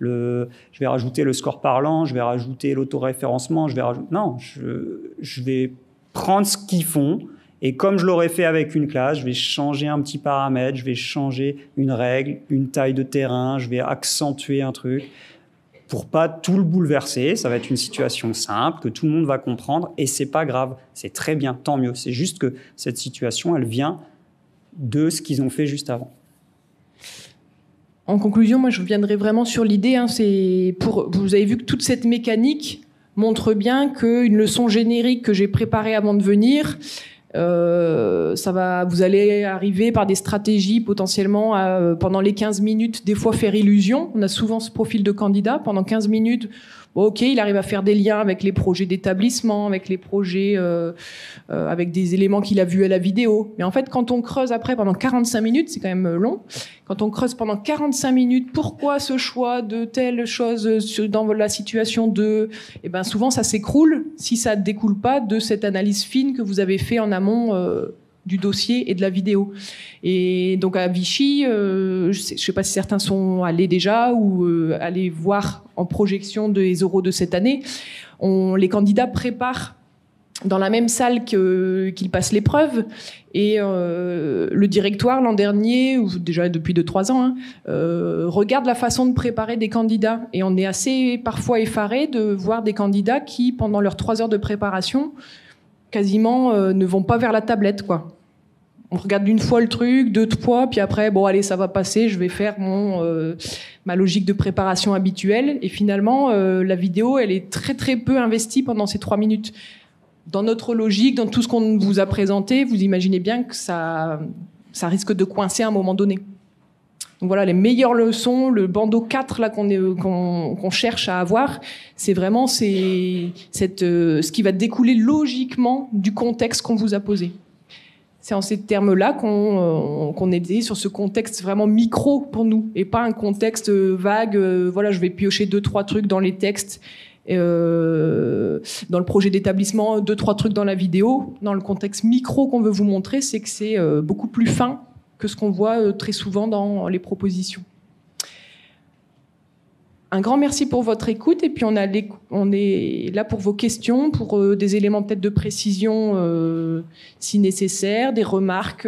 je vais rajouter le score parlant, je vais rajouter l'autoréférencement, non, je vais prendre ce qu'ils font, et comme je l'aurais fait avec une classe, je vais changer un petit paramètre, je vais changer une règle, une taille de terrain, je vais accentuer un truc, pour pas tout le bouleverser. Ça va être une situation simple que tout le monde va comprendre et c'est pas grave, c'est très bien, tant mieux. C'est juste que cette situation, elle vient de ce qu'ils ont fait juste avant. En conclusion, moi je reviendrai vraiment sur l'idée. Vous avez vu que toute cette mécanique montre bien qu'une leçon générique que j'ai préparée avant de venir, vous allez arriver par des stratégies potentiellement pendant les 15 minutes, des fois faire illusion. On a souvent ce profil de candidat. Pendant 15 minutes, ok, il arrive à faire des liens avec les projets d'établissement, avec les projets, avec des éléments qu'il a vus à la vidéo. Mais en fait, quand on creuse après pendant 45 minutes, c'est quand même long, quand on creuse pendant 45 minutes, pourquoi ce choix de telle chose dans la situation de... souvent ça s'écroule si ça ne découle pas de cette analyse fine que vous avez fait en amont du dossier et de la vidéo. Et donc à Vichy, je sais pas si certains sont allés déjà ou allés voir en projection des oraux de cette année. Les candidats préparent dans la même salle qu'ils passent l'épreuve et le directoire l'an dernier, ou déjà depuis 2-3 ans, regarde la façon de préparer des candidats et on est assez parfois effaré de voir des candidats qui, pendant leurs 3 heures de préparation, quasiment ne vont pas vers la tablette, quoi. On regarde une fois le truc, 2 fois, puis après, bon, allez, ça va passer, je vais faire ma logique de préparation habituelle. Et finalement, la vidéo, elle est très, très peu investie pendant ces 3 minutes. Dans notre logique, dans tout ce qu'on vous a présenté, vous imaginez bien que ça risque de coincer à un moment donné. Donc voilà, les meilleures leçons, le bandeau 4 là, qu'on cherche à avoir, c'est vraiment ce qui va découler logiquement du contexte qu'on vous a posé. C'est en ces termes-là qu'on est aidé sur ce contexte vraiment micro pour nous, et pas un contexte vague, voilà, je vais piocher 2-3 trucs dans les textes, dans le projet d'établissement, 2-3 trucs dans la vidéo. Dans le contexte micro qu'on veut vous montrer, c'est que c'est beaucoup plus fin que ce qu'on voit très souvent dans les propositions. Un grand merci pour votre écoute et puis on est là pour vos questions, pour des éléments peut-être de précision si nécessaire, des remarques.